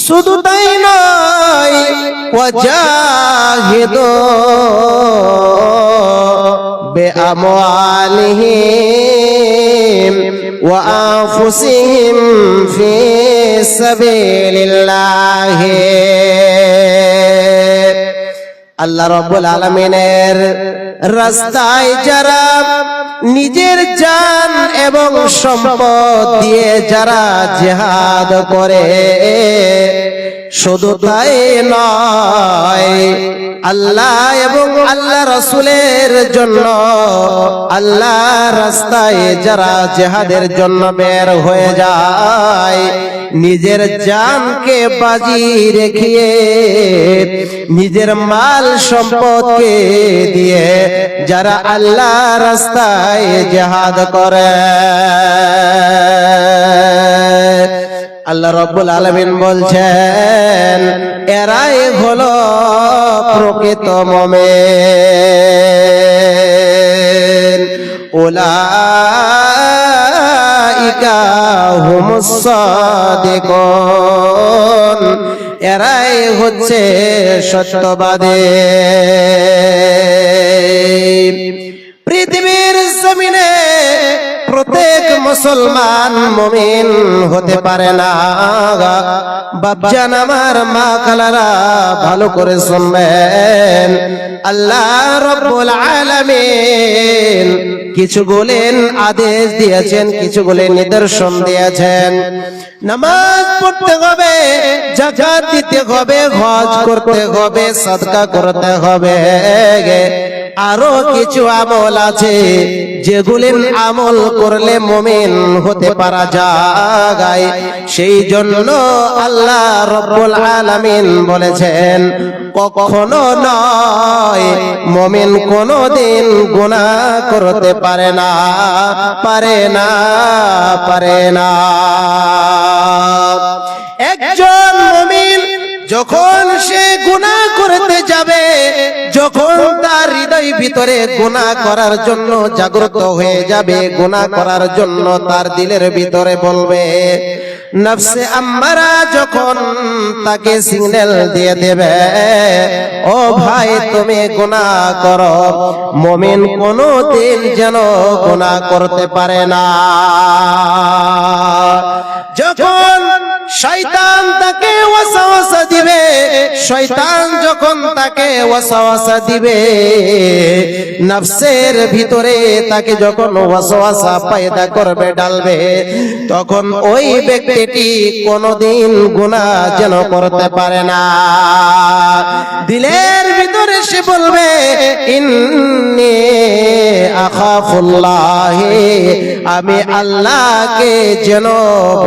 শুধু তাই নয়, ওয়াজাহিদু বিআমওয়ালিহিম ওয়া আনফুসিহিম ফি সাবিলিল্লাহ। আল্লাহ রাব্বুল আলামিনের রাস্তায় যারা নিজের জান এবং সম্পদ দিয়ে যারা জিহাদ করে, শুধু তাই নয়, আল্লাহ এবং আল্লাহ রাসূলের জন্য, আল্লাহ রাস্তায় যারা জিহাদের জন্য বের হয়ে যায়, নিজের জানকে বাজি রেখে নিজের মাল সম্পদকে দিয়ে যারা আল্লাহ রাস্তায় জিহাদ করে, আল্লাহ রাব্বুল আলামিন বলছেন এরাই হলো প্রকৃত মুমিন। উলাইকা হুমুস সাদিকুন, এরাই হচ্ছে সত্যবাদী। পৃথিবীর জমিনে প্রত্যেক মুসলমান মুমিন হতে পারে না। বাপজান আমার, মা খালারা ভালো করে শুনবেন, আল্লাহ রাব্বুল আলামিন কিছুগুলেন আদেশ দিয়েছেন, কিছুগুলেন নিদর্শন দিয়েছেন। নামাজ পড়তে হবে, যাকাত দিতে হবে, হজ করতে হবে, সাদকা করতে হবে, আরো কিছু আমল আছে যেগুলিন আমল করলে মুমিন হতে পারা যায়। সেই জন্য আল্লাহ রাব্বুল আলামিন বলেছেন কখনো নয়, মুমিন কোনদিন গুনাহ করতে পারে না, পারে না, পারে না। একজন মুমিন যখন সে গুনাহ করতে যাবে, যখন তার হৃদয় ভিতরে গুনাহ করার জন্য জাগ্রত হয়ে যাবে, গুনাহ করার জন্য তার দিলের ভিতরে বলবে, নফসে আম্মারা যখন তাকে সিগন্যাল দিয়ে দেবে, ও ভাই তুমি গুনাহ করো, মুমিন কোনদিন যেন গুনাহ করতে পারে না। যখন শয়তান তাকে ওয়াসওয়াসা দিবে, শয়তান যখন তাকে ওয়াসওয়াসা দিবে, নফসের ভিতরে তাকে যখন ওয়াসওয়াসা পয়দা করবে, ডালবে, তখন ওই ব্যক্তিটি কোনদিন গুনাহ যেন করতে পারে না। দিলের ভিতরে সে বলবে, ইন্নী আখাফুল্লাহ, আমি আল্লাহকে যেন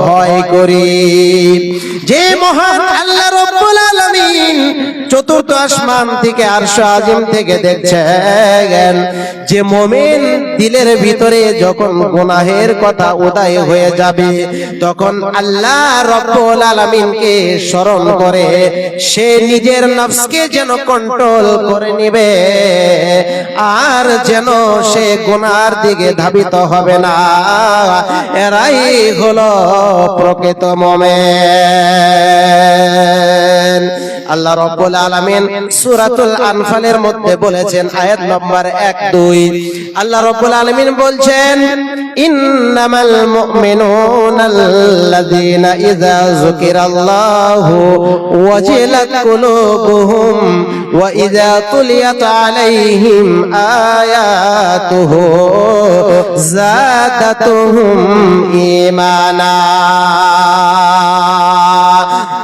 ভয় করি। যে মহান আল্লাহ রাব্বুল আলামিন চতুর্থ আসমান থেকে আরশ আজিম থেকে দেখছেন, যে মুমিন দিলের ভিতরে যখন গুনাহের কথা উদয় হয়ে যাবে, তখন আল্লাহ রাব্বুল আলামিনকে স্মরণ করে সে নিজের নফসকে যেন কন্ট্রোল করে নেবে, আর যেন সে গুনার দিকে ধাবিত হবে না। এরাই হলো প্রকৃত মুমিন। আল্লাহ রাব্বুল আলামিন সূরাতুল আনফালের মধ্যে বলেছেন, আয়াত নম্বর 1-2, আল্লাহ রাব্বুল আলামিন বলছেন, ইন্নামাল মুমিনুনাল্লাযীনা ইযা যুকিরাল্লাহু ওয়াজিলাত কুলুবুহুম ওয়া ইযা তুলিয়াত আলাইহিম আয়াতুহু যাদাতুহুম ঈমানা।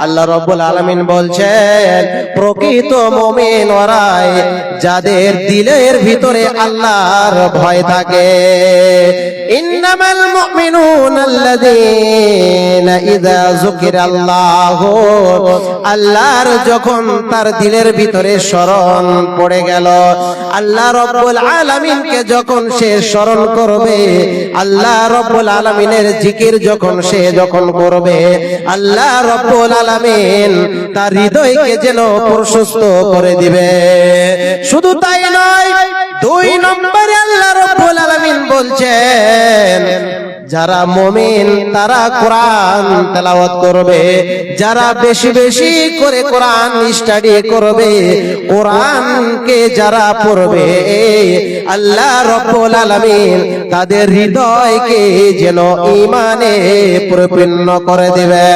আল্লাহ রাব্বুল আলামিন বলছেন প্রকৃত মুমিন ওরাই যাদের দিলের ভিতরে আল্লাহর ভয় থাকে। ইন্নামাল মুমিনুনাল্লাযীনা ইযা যুকিরাল্লাহু, আল্লাহর যখন তার দিলের ভিতরে স্মরণ পড়ে গেল, আল্লাহ রাব্বুল আলামিনকে যখন সে স্মরণ করবে, আল্লাহ রাব্বুল আলামিনের জিকির যখন সে করবে, আল্লাহ রাব্বুল আলামিন তার হৃদয়কে যেন প্রশস্ত করে দিবে। শুধু তাই নয়, 2 নম্বরে আল্লাহ রাব্বুল আলামিন বলছেন যারা মুমিন তারা কোরআন তেলাওয়াত করবে, যারা বেশি বেশি করে কোরআন স্টাডি করবে, কোরআনকে যারা পড়বে, আল্লাহ রাব্বুল আলামিন তাদের হৃদয়কে যেন ঈমানে পরিপূর্ণ করে দিবে।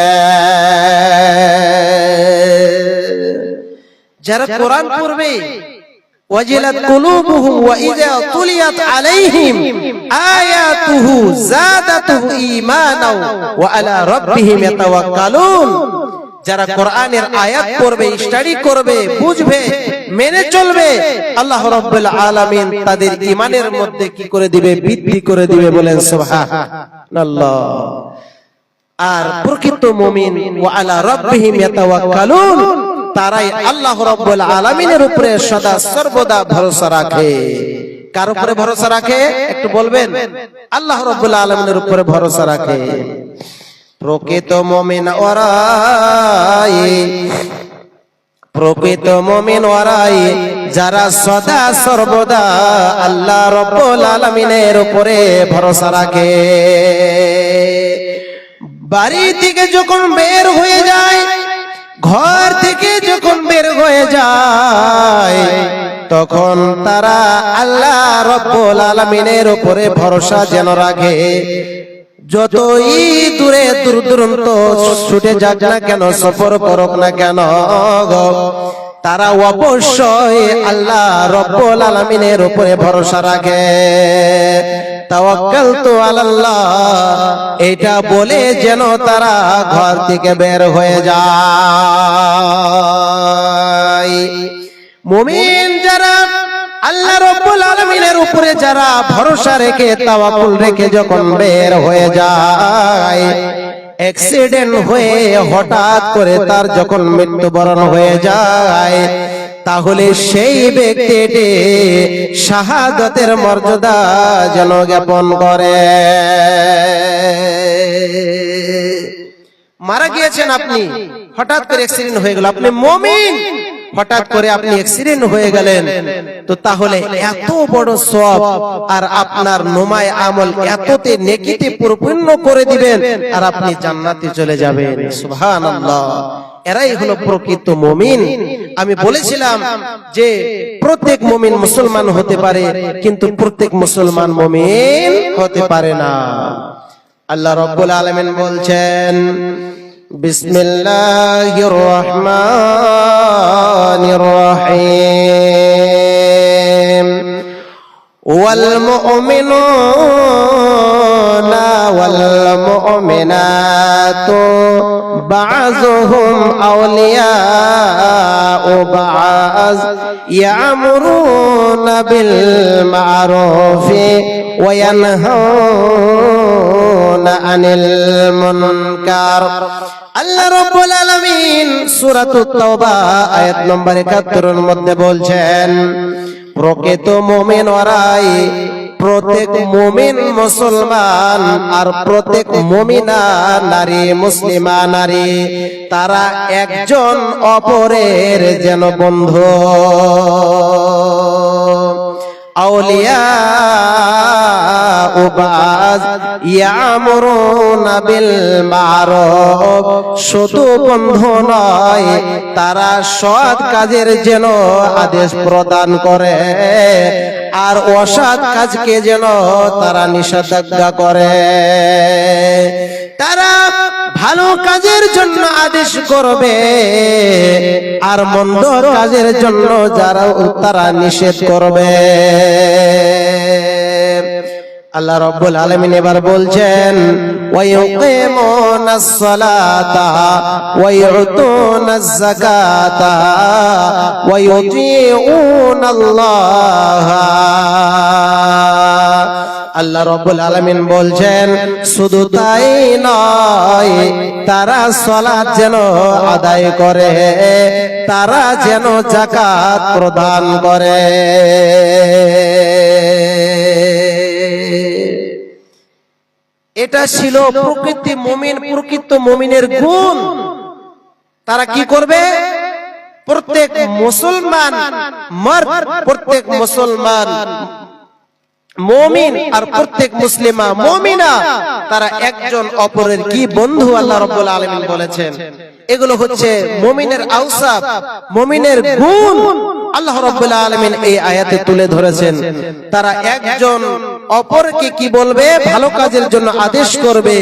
যারা কোরআন পড়বে, ওয়াজিলাত কুলুবুহুম ওয়া ইযা তুলিয়াত আলাইহিম আয়াতুহু যাদাতুহু ঈমানাও ওয়া আলা রাব্বিহিম ইয়াতাওয়াক্কালুন। যারা কোরআনের আয়াত পড়বে, স্টাডি করবে, বুঝবে, মেনে চলবে, আল্লাহ রাব্বুল আলামিন তাদের ঈমানের মধ্যে কি করে দিবে? বৃদ্ধি করে দিবে। বলেন সুবহানাল্লাহ। আর প্রকৃত মুমিন ওয়া আলা রাব্বিহিম ইয়াতাওয়াক্কালুন, তারাই আল্লাহ রাব্বুল আলামিনের উপরে সদা সর্বদা ভরসা রাখে। কার উপরে ভরসা রাখে একটু বলবেন? আল্লাহ রাব্বুল আলামিনের উপরে ভরসা রাখে। প্রকৃত মুমিন ওরাই, প্রকৃত মুমিন ওরাই যারা সদা সর্বদা আল্লাহ রাব্বুল আলামিনের উপরে ভরসা রাখে। বাড়ি থেকে যখন বের হয়ে যায়, ঘর থেকে যখন বের হয়ে যায়, তখন তারা আল্লাহ রাব্বুল আলামিনের উপরে ভরসা যেন রাখে। যতই দূরে দূর দূরান্ত ছুটে যাক না কেন, সফর করুক না কেন, তারা অবশ্যই আল্লাহ রাব্বুল আলামিনের উপরে ভরসা রাখে। তাওয়াক্কালতু আলাল্লাহ, এটা বলে যেন তারা ঘর থেকে বের হয়ে যায়। মুমিন যারা আল্লাহ রাব্বুল আলামিনের উপরে যারা ভরসা রেখে, তাওয়াক্কুল রেখে যখন বের হয়ে যায়, অ্যাক্সিডেন্ট হয়ে হঠাৎ করে তার যখন মৃত্যুবরণ হয়ে যায়, তাহলে সেই ব্যক্তিটি শাহাদাতের মর্যাদা যেন জ্ঞাপন করে। মারা গিয়েছেন আপনি, হঠাৎ করে অ্যাক্সিডেন্ট হয়ে গেল, আপনি মুমিন, হঠাৎ করে আপনি অ্যাক্সিডেন্ট হয়ে গেলেন, তো তাহলে এত বড় সওয়াব আর আপনার নোমায় আমল এততে নেকিতে পরিপূর্ণ করে দিবেন, আর আপনি জান্নাতে চলে যাবেন। সুবহানাল্লাহ। এরাই হলো প্রকৃত মুমিন। আমি বলেছিলাম যে প্রত্যেক মুমিন মুসলমান হতে পারে, কিন্তু প্রত্যেক মুসলমান মুমিন হতে পারে না। আল্লাহ রাব্বুল আলামিন বলছেন, বিসমিল্লাহির রহমানির রহিম, ওয়াল মুমিনুনা ওয়াল মুমিনাতু বাযুহুম আউলিয়াউ বায ইয়ামুরুনা বিল মা'রুফি ওয়া ইয়ানহাউনা আনিল মুনকার। আল্লাহ রাব্বুল আলামিন সূরাতুত তাওবা আয়াত নম্বর ৭১ এর মধ্যে বলছেন, প্রকৃত মুমিন ওরাই, প্রত্যেক মুমিন মুসলমান আর প্রত্যেক মুমিনা নারী, মুসলিমা নারী, তারা একজন অপরের যেন বন্ধু। আউলিয়া উবাজ ইয়ামুরুনা বিল মা'রুফ, শুধু বন্ধু নয়, তারা সৎ কাজের যেন আদেশ প্রদান করে, আর অসৎ কাজকে যেন তারা নিষেধাজ্ঞা করে। তারা ভালো কাজের জন্য আদেশ করবে, আর মন্দ কাজের জন্য যারা তারা নিষেধ করবে। আল্লাহ রাব্বুল আলামিন এবার বলছেন, ওয়া ইউকিমুনাস সালাতা ওয়া ইউতুনাজ যাকাতা ওয়া ইউতিউনাল্লাহ। আল্লাহ রাব্বুল আলামিন বলছেন, শুধু তাই নয়, তারা সালাত যেন আদায় করে, তারা যেন যাকাত প্রদান করে। এটা ছিল প্রকৃত মুমিন, প্রকৃত মুমিনের গুণ। তারা কি করবে? প্রত্যেক মুসলমান মার্দ, প্রত্যেক মুসলমান মুমিন আর প্রত্যেক মুসলিমা মুমিনা তারা একজন অপরের কি বন্ধু আল্লাহ রাব্বুল আলামিন বলেছেন। এগুলো হচ্ছে মুমিনের আওসাফ, মুমিনের গুণ আল্লাহ রাব্বুল আলামিন এই আয়াতে তুলে ধরেছেন। তারা একজন অপরকে কি বলবে, ভালো কাজের জন্য আদেশ করবে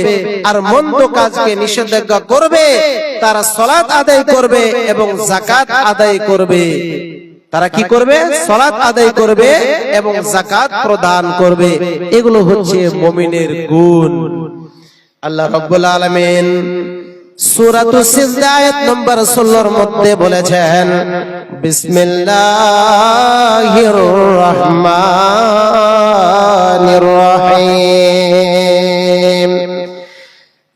আর মন্দ কাজকে নিষেধাজ্ঞা করবে। তারা সালাত আদায় করবে এবং যাকাত আদায় করবে। তারা কি করবে? সালাত আদায় করবে এবং যাকাত প্রদান করবে। এগুলো হচ্ছে মুমিনের গুণ। আল্লাহ রাব্বুল আলামিন সূরাতুস সিজদা আয়াত নম্বর 16 এর মধ্যে বলেছেন, বিসমিল্লাহির রহমানির রহিম,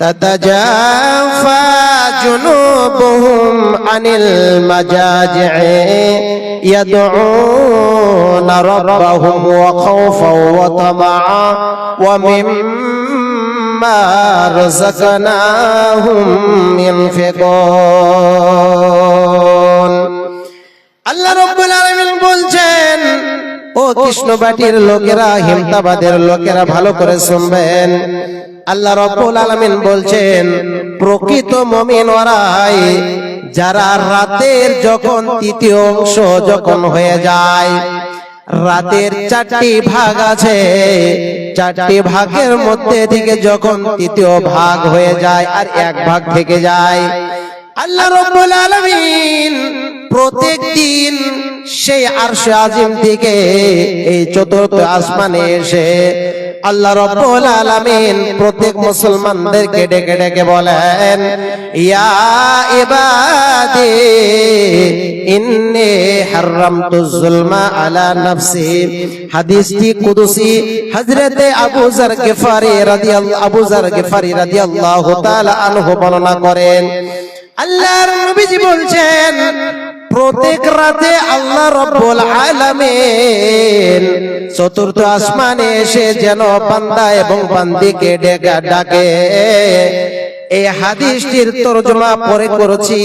তাতাজাফা জুনুবুহুম আনিল মাজাজি'i ইয়াদউনা রাব্বাহুম ওয়া খাওফান ওয়া তামাআ ওয়া মিম্মা রাযাকনাহুম ইউনফিকুন। আল্লাহ রাব্বুল আলামিন বলছেন, ও কৃষ্ণবাটির লোকেরা, হিমতাবাদের লোকেরা ভালো করে শুনবেন। আল্লাহ রাব্বুল আলামিন বলছেন, প্রকৃত মুমিন ওরাই যারা রাতের যখন তৃতীয় অংশ যখন হয়ে যায়, রাতের 4টি ভাগ আছে, 4টি ভাগের মধ্যে থেকে যখন তৃতীয় ভাগ হয়ে যায় আর 1 ভাগ থেকে যায়, আল্লাহ রাব্বুল আলামিন প্রত্যেক দিন সেই আরশে আজিম থেকে এই চতুর্থ আসমানে এসে আল্লাহ রাব্বুল আলামিন প্রত্যেক মুসলমানদেরকে ডেকে ডেকে বলেন, ইয়া ইবাদি ইন্নী হারামতুজ যুলমা আলা নাফসি। হাদিসটি কুদসি হযরতে আবু যার গিফারি রাদিয়াল্লাহু তাআলা আনহু বর্ণনা করেন। আল্লাহর নবীজি বলছেন, প্রত্যেক রাতে আল্লাহ রাব্বুল আলামিন চতুর্থ আসমানে এসে যেন বান্দা এবং বান্দিকে ডাকে। এই হাদিসটির তরজমা পরে করেছি,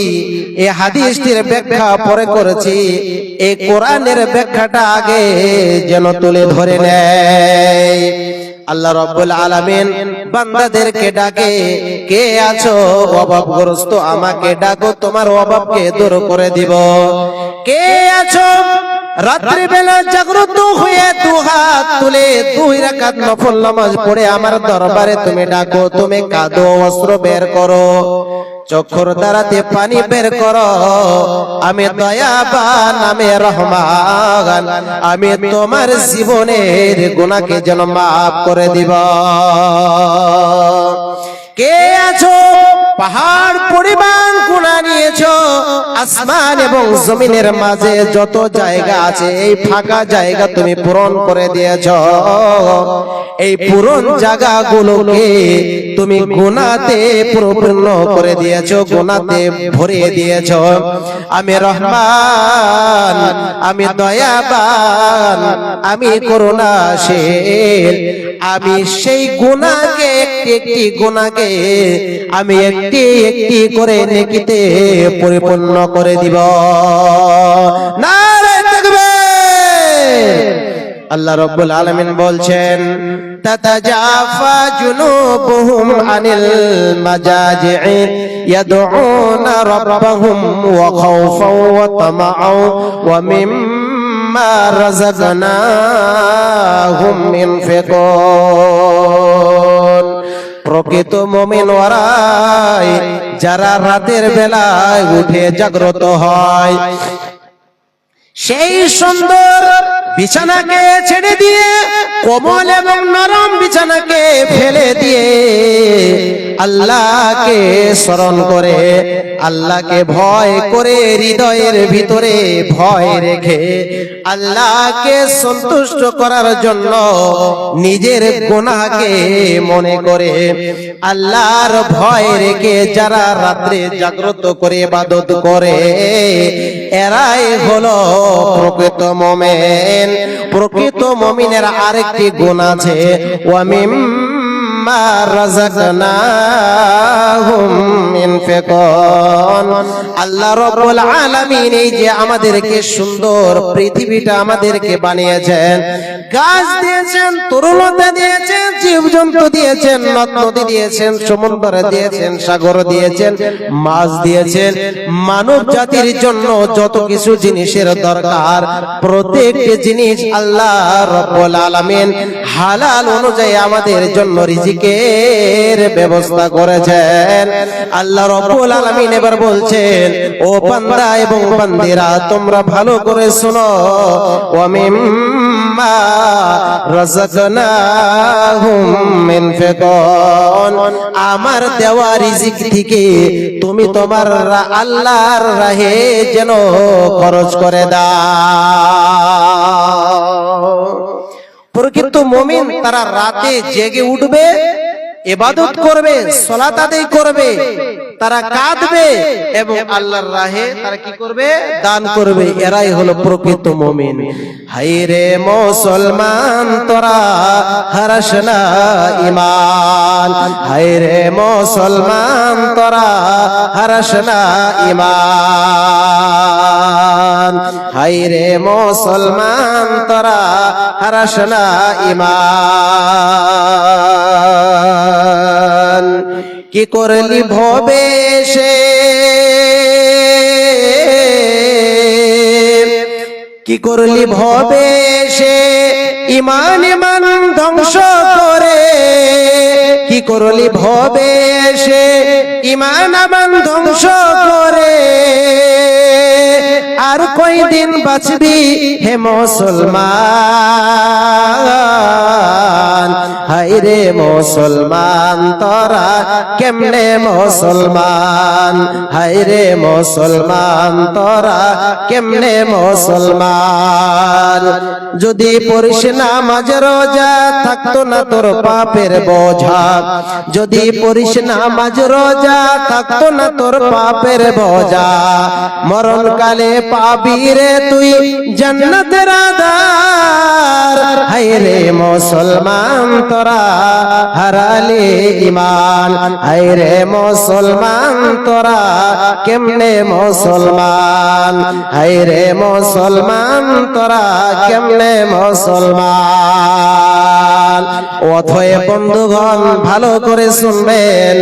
এই হাদিসটির ব্যাখ্যা পরে করেছি। এই কোরআনের ব্যাখ্যাটা আগে যেন তুলে ধরে নেয়। আল্লাহ রাব্বুল আলামিন বান্দাদেরকে ডাকে, কে আছো অভাবগ্রস্ত, আমাকে ডাকো, তোমার অভাবকে দূর করে দিব। কে আছো রাত্রি বেলা জাগ্রত হয়ে 2 হাত তুলে 2 রাকাত নফল নামাজ পড়ে আমার দরবারে তুমি ডাকো, তুমি কাঁদো, অস্ত্র বের করো, চক্ষুর দ্বারাতে পানি বের করো। আমি দয়াবান, আমি রহমান, আমি তোমার জীবনের গুনাহকে যেন মাফ করে দিব। কে আছো পাহাড় পরিমাণ গুনাহ নিয়েছো, আসমান এবং জমিনের মাঝে যত জায়গা আছে এই ফাঁকা জায়গা তুমি পূরণ করে দিয়েছো। এই পূরণ জায়গাগুলোকে তুমি গুনাহতে পরিপূর্ণ করে দিয়েছো, গুনাহতে ভরিয়ে দিয়েছো। আমি রহমান, আমি দয়াবান, আমি করুণাশীল। আমি সেই গুনাহকে একটি গুনাহকে আমি একটি একটি করে নেকিতে পরিপূর্ণ করে দিব। নারে তাকবীর। আল্লাহ রাব্বুল আলামিন বলছেন, তাতাজাফা জুনুবুহুম আনিল মাজাজি'i ইয়াদউনা রাব্বাহুম ওয়া খাওফান ওয়া তামাআ ওয়া মিম্মা রাযাকনাহুম ইউনফিকুন। প্রকৃত মুমিন ওরাই যারা রাতের বেলায় উঠে জাগ্রত হয়, সেই সুন্দর বিছানাকে ছেড়ে দিয়ে, কোমল এবং নরম বিছানাকে ফেলে দিয়ে আল্লাহকে স্মরণ করে, আল্লাহকে ভয় করে, হৃদয়ের ভিতরে ভয় রেখে আল্লাহকে সন্তুষ্ট করার জন্য নিজের গুনাহকে মনে করে আল্লাহর ভয় রেখে যারা রাত্রে জাগ্রত করে ইবাদত করে, এরাই হলো প্রকৃত মুমিন। প্রকৃত মুমিনের আরেকটি গুণ আছে, ওয়া মিম্মা মিম্মা রাযাকনাহুম ইনফিকুন। আল্লাহ রাব্বুল আলামিন এই যে আমাদেরকে সুন্দর পৃথিবীটা আমাদেরকে বানিয়েছেন, গাছ দিয়েছেন, তরুলতা দিয়েছেন, জীবজন্তু দিয়েছেন, নদ নদী দিয়েছেন, সমুদ্র দিয়েছেন, সাগর দিয়েছেন, মাছ দিয়েছেন। মানব জাতির জন্য যত কিছু জিনিসের দরকার প্রত্যেকটি জিনিস আল্লাহ রাব্বুল আলামিন হালাল অনুযায়ী আমাদের জন্য রিজিকের ব্যবস্থা করেছেন। আল্লাহ রাব্বুল আলামিন এবার বলছেন, ও বান্দা এবং বান্দিরা তোমরা ভালো করে শোনো, ওয়া মিম্মা রাযাকনাহুম ইনফিকুন। আমার দেওয়া রিজিক থেকে তুমি তোমার আল্লাহর রাহে যেন খরচ করে দাও। প্রকৃত মুমিন তারা রাতে জেগে উঠবে, ইবাদত করবে, সালাত আদায় করবে, তারা কাঁদবে এবং আল্লাহর রাহে তারা কি করবে? দান করবে। এরাই হলো প্রকৃত মুমিন। হায়রে মুসলমান তোরা হারাস না ঈমান, হায়রে মুসলমান তোরা হারাস না ঈমান, হায়রে মুসলমান তোরা হারাস না ঈমান। কি করলি ভবে সে, কি করলি ভবে সে ঈমান ঈমান ধ্বংস করে, কি করলি ভবে সে ঈমান ঈমান ধ্বংস করে। আর কয়দিন বাঁচবি হে মুসলমান, হায়রে মুসলমান তোরা কেমনে মুসলমান, হায়রে মুসলমান তোরা কেমনে মুসলমান। যদি পড়িস নামাজ রোজা থাকতো না তোর পাপের বোঝা, যদি পড়িস নামাজ রোজা থাকতো না তোর পাপের বোঝা। মরণকালে পাবি রে তুই জান্নাতের আধার, হায়রে মুসলমান তোরা হারালে ঈমান, হায়রে মুসলমান তোরা কেমনে মুসলমান, হায়রে মুসলমান তোরা কেমনে মুসলমান। অথয় বন্ধুগণ ভালো করে শুনবেন,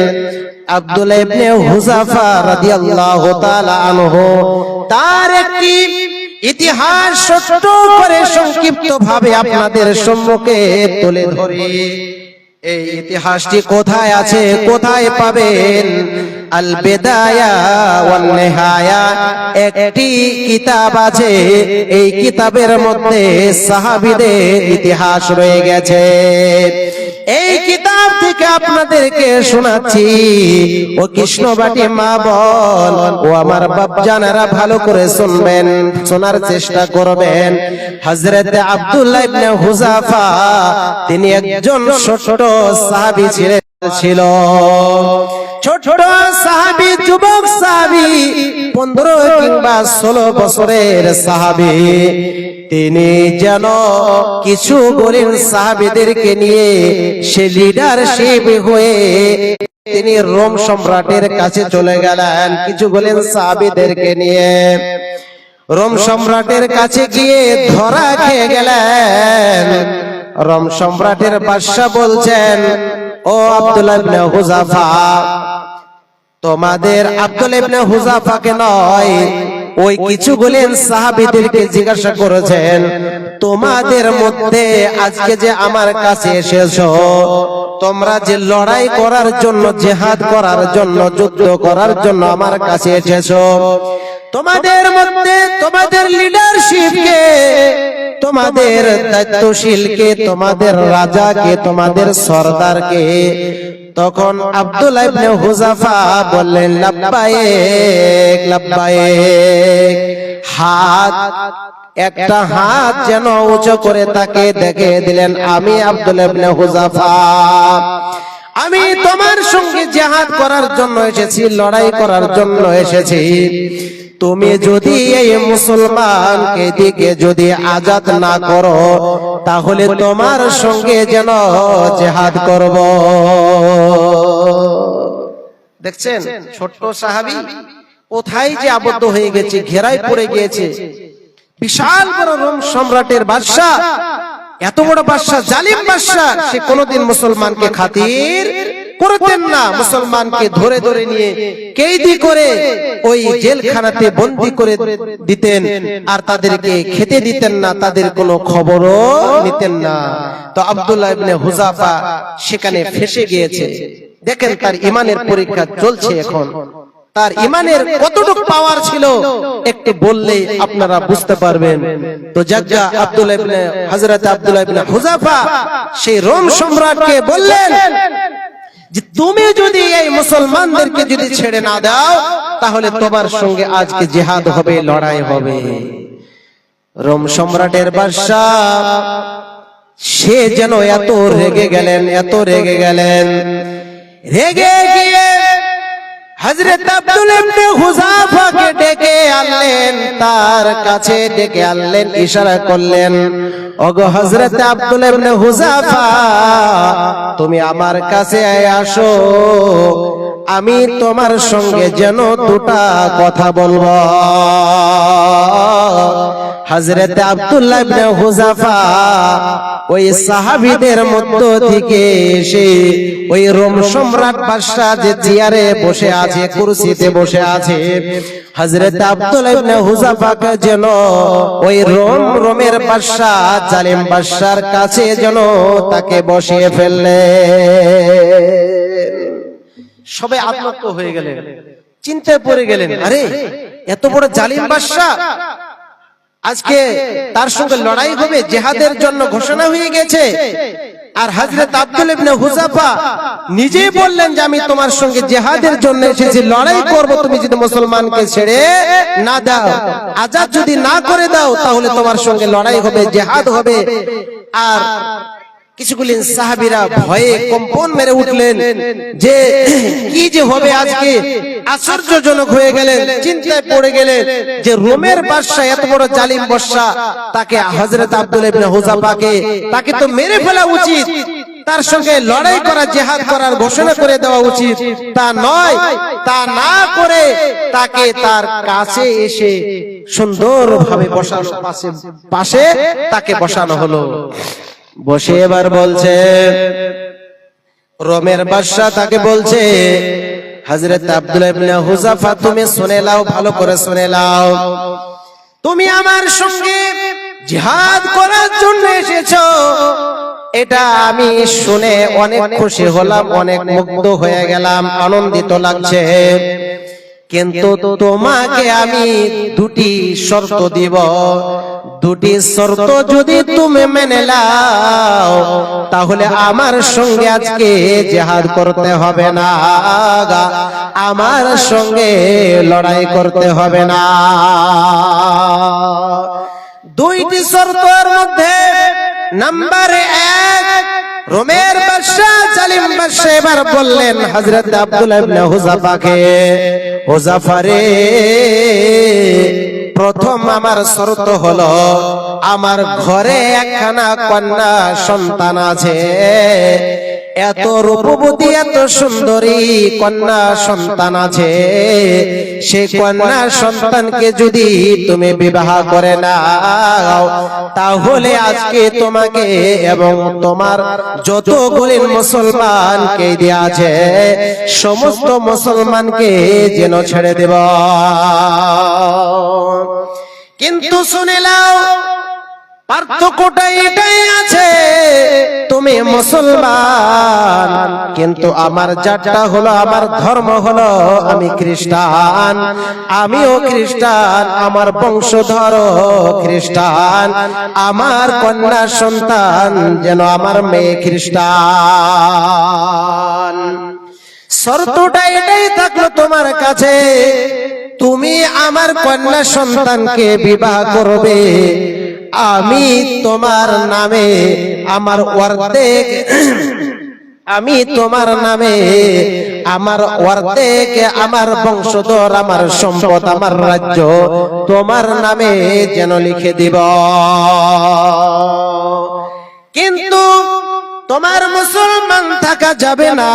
আব্দুল্লাহ ইবনে হুযাফা রাদিয়াল্লাহু তাআলা আনহু তার একটি ইতিহাস ছোট করে সংক্ষিপ্ত ভাবে আপনাদের সম্মুখে তুলে ধরি। এই ইতিহাসটি কোথায় আছে, কোথায় পাবেন? আল বিদায়া ওয়ান নিহায়া একটি কিতাব আছে, এই কিতাবের মধ্যে সাহাবীদের ইতিহাস রয়ে গেছে। এই কিতাব থেকে আপনাদেরকে শোনাচ্ছি। ও কৃষ্ণবাটি মা বোন ও আমার বাপজানেরা ভালো করে শুনবেন, শোনার চেষ্টা করবেন। হযরত আব্দুল্লাহ ইবনে হুযাফা তিনি একজন ছোট সাহাবী ছিল, ছোট সাহাবী, যুবক সাহাবী, 15 কিংবা 16 বছরের সাহাবী। তিনি যেন কিছু বলেন সাহাবীদেরকে নিয়ে সে লিডারশিপ হয়ে তিনি রোম সম্রাটের কাছে চলে গেলেন। কিছু বলেন সাহাবীদেরকে নিয়ে রোম সম্রাটের কাছে গিয়ে ধরা খেয়ে গেলেন। রোম সম্রাটের বাদশা বলছেন, ও আব্দুল্লাহ ইবনে হুযাফা, তোমাদের আব্দুল্লাহ ইবনে হুযাফাকে নয়, ওই কিছু বলেন সাহাবীদেরকে জিজ্ঞাসা করেছেন, তোমাদের মধ্যে আজকে যে আমার কাছে এসেছো, তোমরা যে লড়াই করার জন্য, জিহাদ করার জন্য, যুদ্ধ করার জন্য আমার কাছে এসেছো, তোমাদের মধ্যে তোমাদের লিডারশিপকে, তোমাদের দায়িত্বশীলকে, তোমাদের রাজাকে, তোমাদের সরদারকে। তখন আব্দুল্লাহ ইবনে হুযাফা বললেন, লাব্বাইক লাব্বাইক। হাত, একটা হাত যেন উঁচু করে তাকে দেখে দিলেন, আমি আব্দুল্লাহ ইবনে হুযাফা, আমি তোমার সঙ্গে জিহাদ করার জন্য এসেছি, লড়াই করার জন্য এসেছি। তুমি যদি এই মুসলমানকে দিকে যদি আজাদ না করো তাহলে তোমার সঙ্গে যেন জিহাদ করব। দেখছেন ছোট্ট সাহাবী কোথায় যে আবদ্ধ হয়ে গেছে, ঘেরায় পড়ে গিয়েছে। বিশাল বড় রোম সম্রাটের বাদশা, এত বড় বাদশা, জালিম বাদশা, সে কোনোদিন মুসলমানকে খাতির করতেন না। মুসলমানকে ধরে ধরে নিয়ে কয়েদি করে ওই জেলখানাতে বন্দী করে দিতেন, আর তাদেরকে খেতে দিতেন না, তাদের কোনো খবরও নিতেন না। তো আব্দুল্লাহ ইবনে হুযাফা সেখানে ফেঁসে গিয়েছে। দেখেন তার ঈমানের পরীক্ষা চলছে এখন। তার ঈমানের কতটুকু পাওয়ার ছিল একটু বললেই আপনারা বুঝতে পারবেন। তো জাজ্জা আব্দুল্লাহ ইবনে হযরত আব্দুল্লাহ ইবনে হুযাফা সেই রোম সম্রাটকে বললেন যে তুমি যদি এই মুসলমানদেরকে যদি ছেড়ে না দাও তাহলে তোমার সঙ্গে আজকে জিহাদ হবে, লড়াই হবে। রোম সম্রাটের বাদশা সে যেন এত রেগে গেলেন, এত রেগে গেলেন, রেগে গিয়ে হযরত আব্দুল্লাহ ইবনে হুযাফাকে ডেকে আনলেন, তার কাছে ডেকে আনলেন, ইশারা করলেন, ওগো হযরত আব্দুল্লাহ ইবনে হুযাফা, তুমি আমার কাছে আসো, আমি তোমার সঙ্গে যেন দুটা কথা বলবো। হযরত আব্দুল্লাহ ইবনে হুযাফা ওই সাহাবীদের মধ্য থেকে এসে ওই রোম সম্রাট বাদশা যে চেয়ারে বসে আছে, কুরসিতে বসে আছে, হযরত আব্দুল্লাহ ইবনে হুযাফাকে যেন ওই রোমের বাদশা, জালিম বাদশার কাছে যেন তাকে বসিয়ে ফেললে। সবাই আতঙ্ক হয়ে গেলেন, চিন্তায় পড়ে গেলেন, আরে এত বড় জালিম বাদশা, আজকে তার সঙ্গে লড়াই হবে, জিহাদের জন্য ঘোষণা হয়ে গেছে। আর হযরত আব্দুল্লাহ ইবনে হুযাফা নিজেই বললেন যে আমি তোমার সঙ্গে জিহাদের জন্য এসেছি, লড়াই করব, তুমি যদি মুসলমানকে ছেড়ে না দাও, আজাদ যদি না করে দাও, তাহলে তোমার সঙ্গে লড়াই হবে, জিহাদ হবে। আর কিছুগুলি সাহাবীরা ভয়ে কম্পন মেরে উঠলেন যে কি যে হবে আজকে, আশ্চর্যজনক হয়ে গেলেন, চিন্তায় পড়ে গেলেন যে রোমের বাদশা, এত বড় জালিম বাদশা, তাকে হযরত আব্দুল্লাহ ইবনে হুযাফাকে তাকে তো মেরে ফেলা উচিত, তার সঙ্গে লড়াই করা, জিহাদ করার ঘোষণা করে দেওয়া উচিত। তা নয়, তা না করে তাকে তার কাছে এসে সুন্দরভাবে বসানো, পাশে তাকে বসানো হলো। বসে এবার বলছে, রোমের বাদশা তাকে বলছে, হযরত আব্দুল্লাহ ইবনে হুযাফা, তুমি শুনে নাও, ভালো করে শুনে নাও, তুমি আমার সঙ্গে জিহাদ করার জন্য এসেছো, এটা আমি শুনে অনেক খুশি হলাম, অনেক মুগ্ধ হয়ে গেলাম, আনন্দিত লাগছে। কিন্তু তোমাকে আমি দুটি শর্ত দিব, দুটি শর্ত যদি তুমি মেনে নাও তাহলে আমার সঙ্গে আজকে জিহাদ করতে হবে না, আমার সঙ্গে লড়াই করতে হবে না। দুইটি শর্তের মধ্যে নাম্বার 1, রোমের বাদশা, জালিম বাদশা এবার বললেন হযরত আব্দুল্লাহ ইবনে হুযাফাকে, হুযাফা রে, প্রথম আমার শর্ত হলো আমার ঘরে একখানা কন্যা সন্তান আছে, এত রূপবতী, এত সুন্দরী কন্যা সন্তান আছে, সেই কন্যা সন্তানকে যদি তুমি বিবাহ করে নাও তাহলে আজকে তোমাকে এবং তোমার যতগুলি মুসলমানকে দেয়া আছে সমস্ত মুসলমানকে যেন ছেড়ে দেব। কিন্তু শুনে নাও, পার্থক্যটা এটাই আছে, তুমি মুসলমান কিন্তু আমার জাতটা হলো, আমার ধর্ম হলো আমি খ্রিস্টান, আমিও খ্রিস্টান, আমার বংশধর খ্রিস্টান, আমার কন্যা সন্তান যেন আমার মেয়ে খ্রিস্টান। শর্তটা এটাই থাকলো তোমার কাছে, তুমি আমার কন্যা সন্তানকে বিবাহ করবে, আমি তোমার নামে আমার অর্ধেক আমি তোমার নামে আমার অর্ধেক, আমার বংশধর, আমার সম্পদ, আমার রাজ্য তোমার নামে যেন লিখে দিব। কিন্তু তোমার মুসলমান থাকা যাবে না।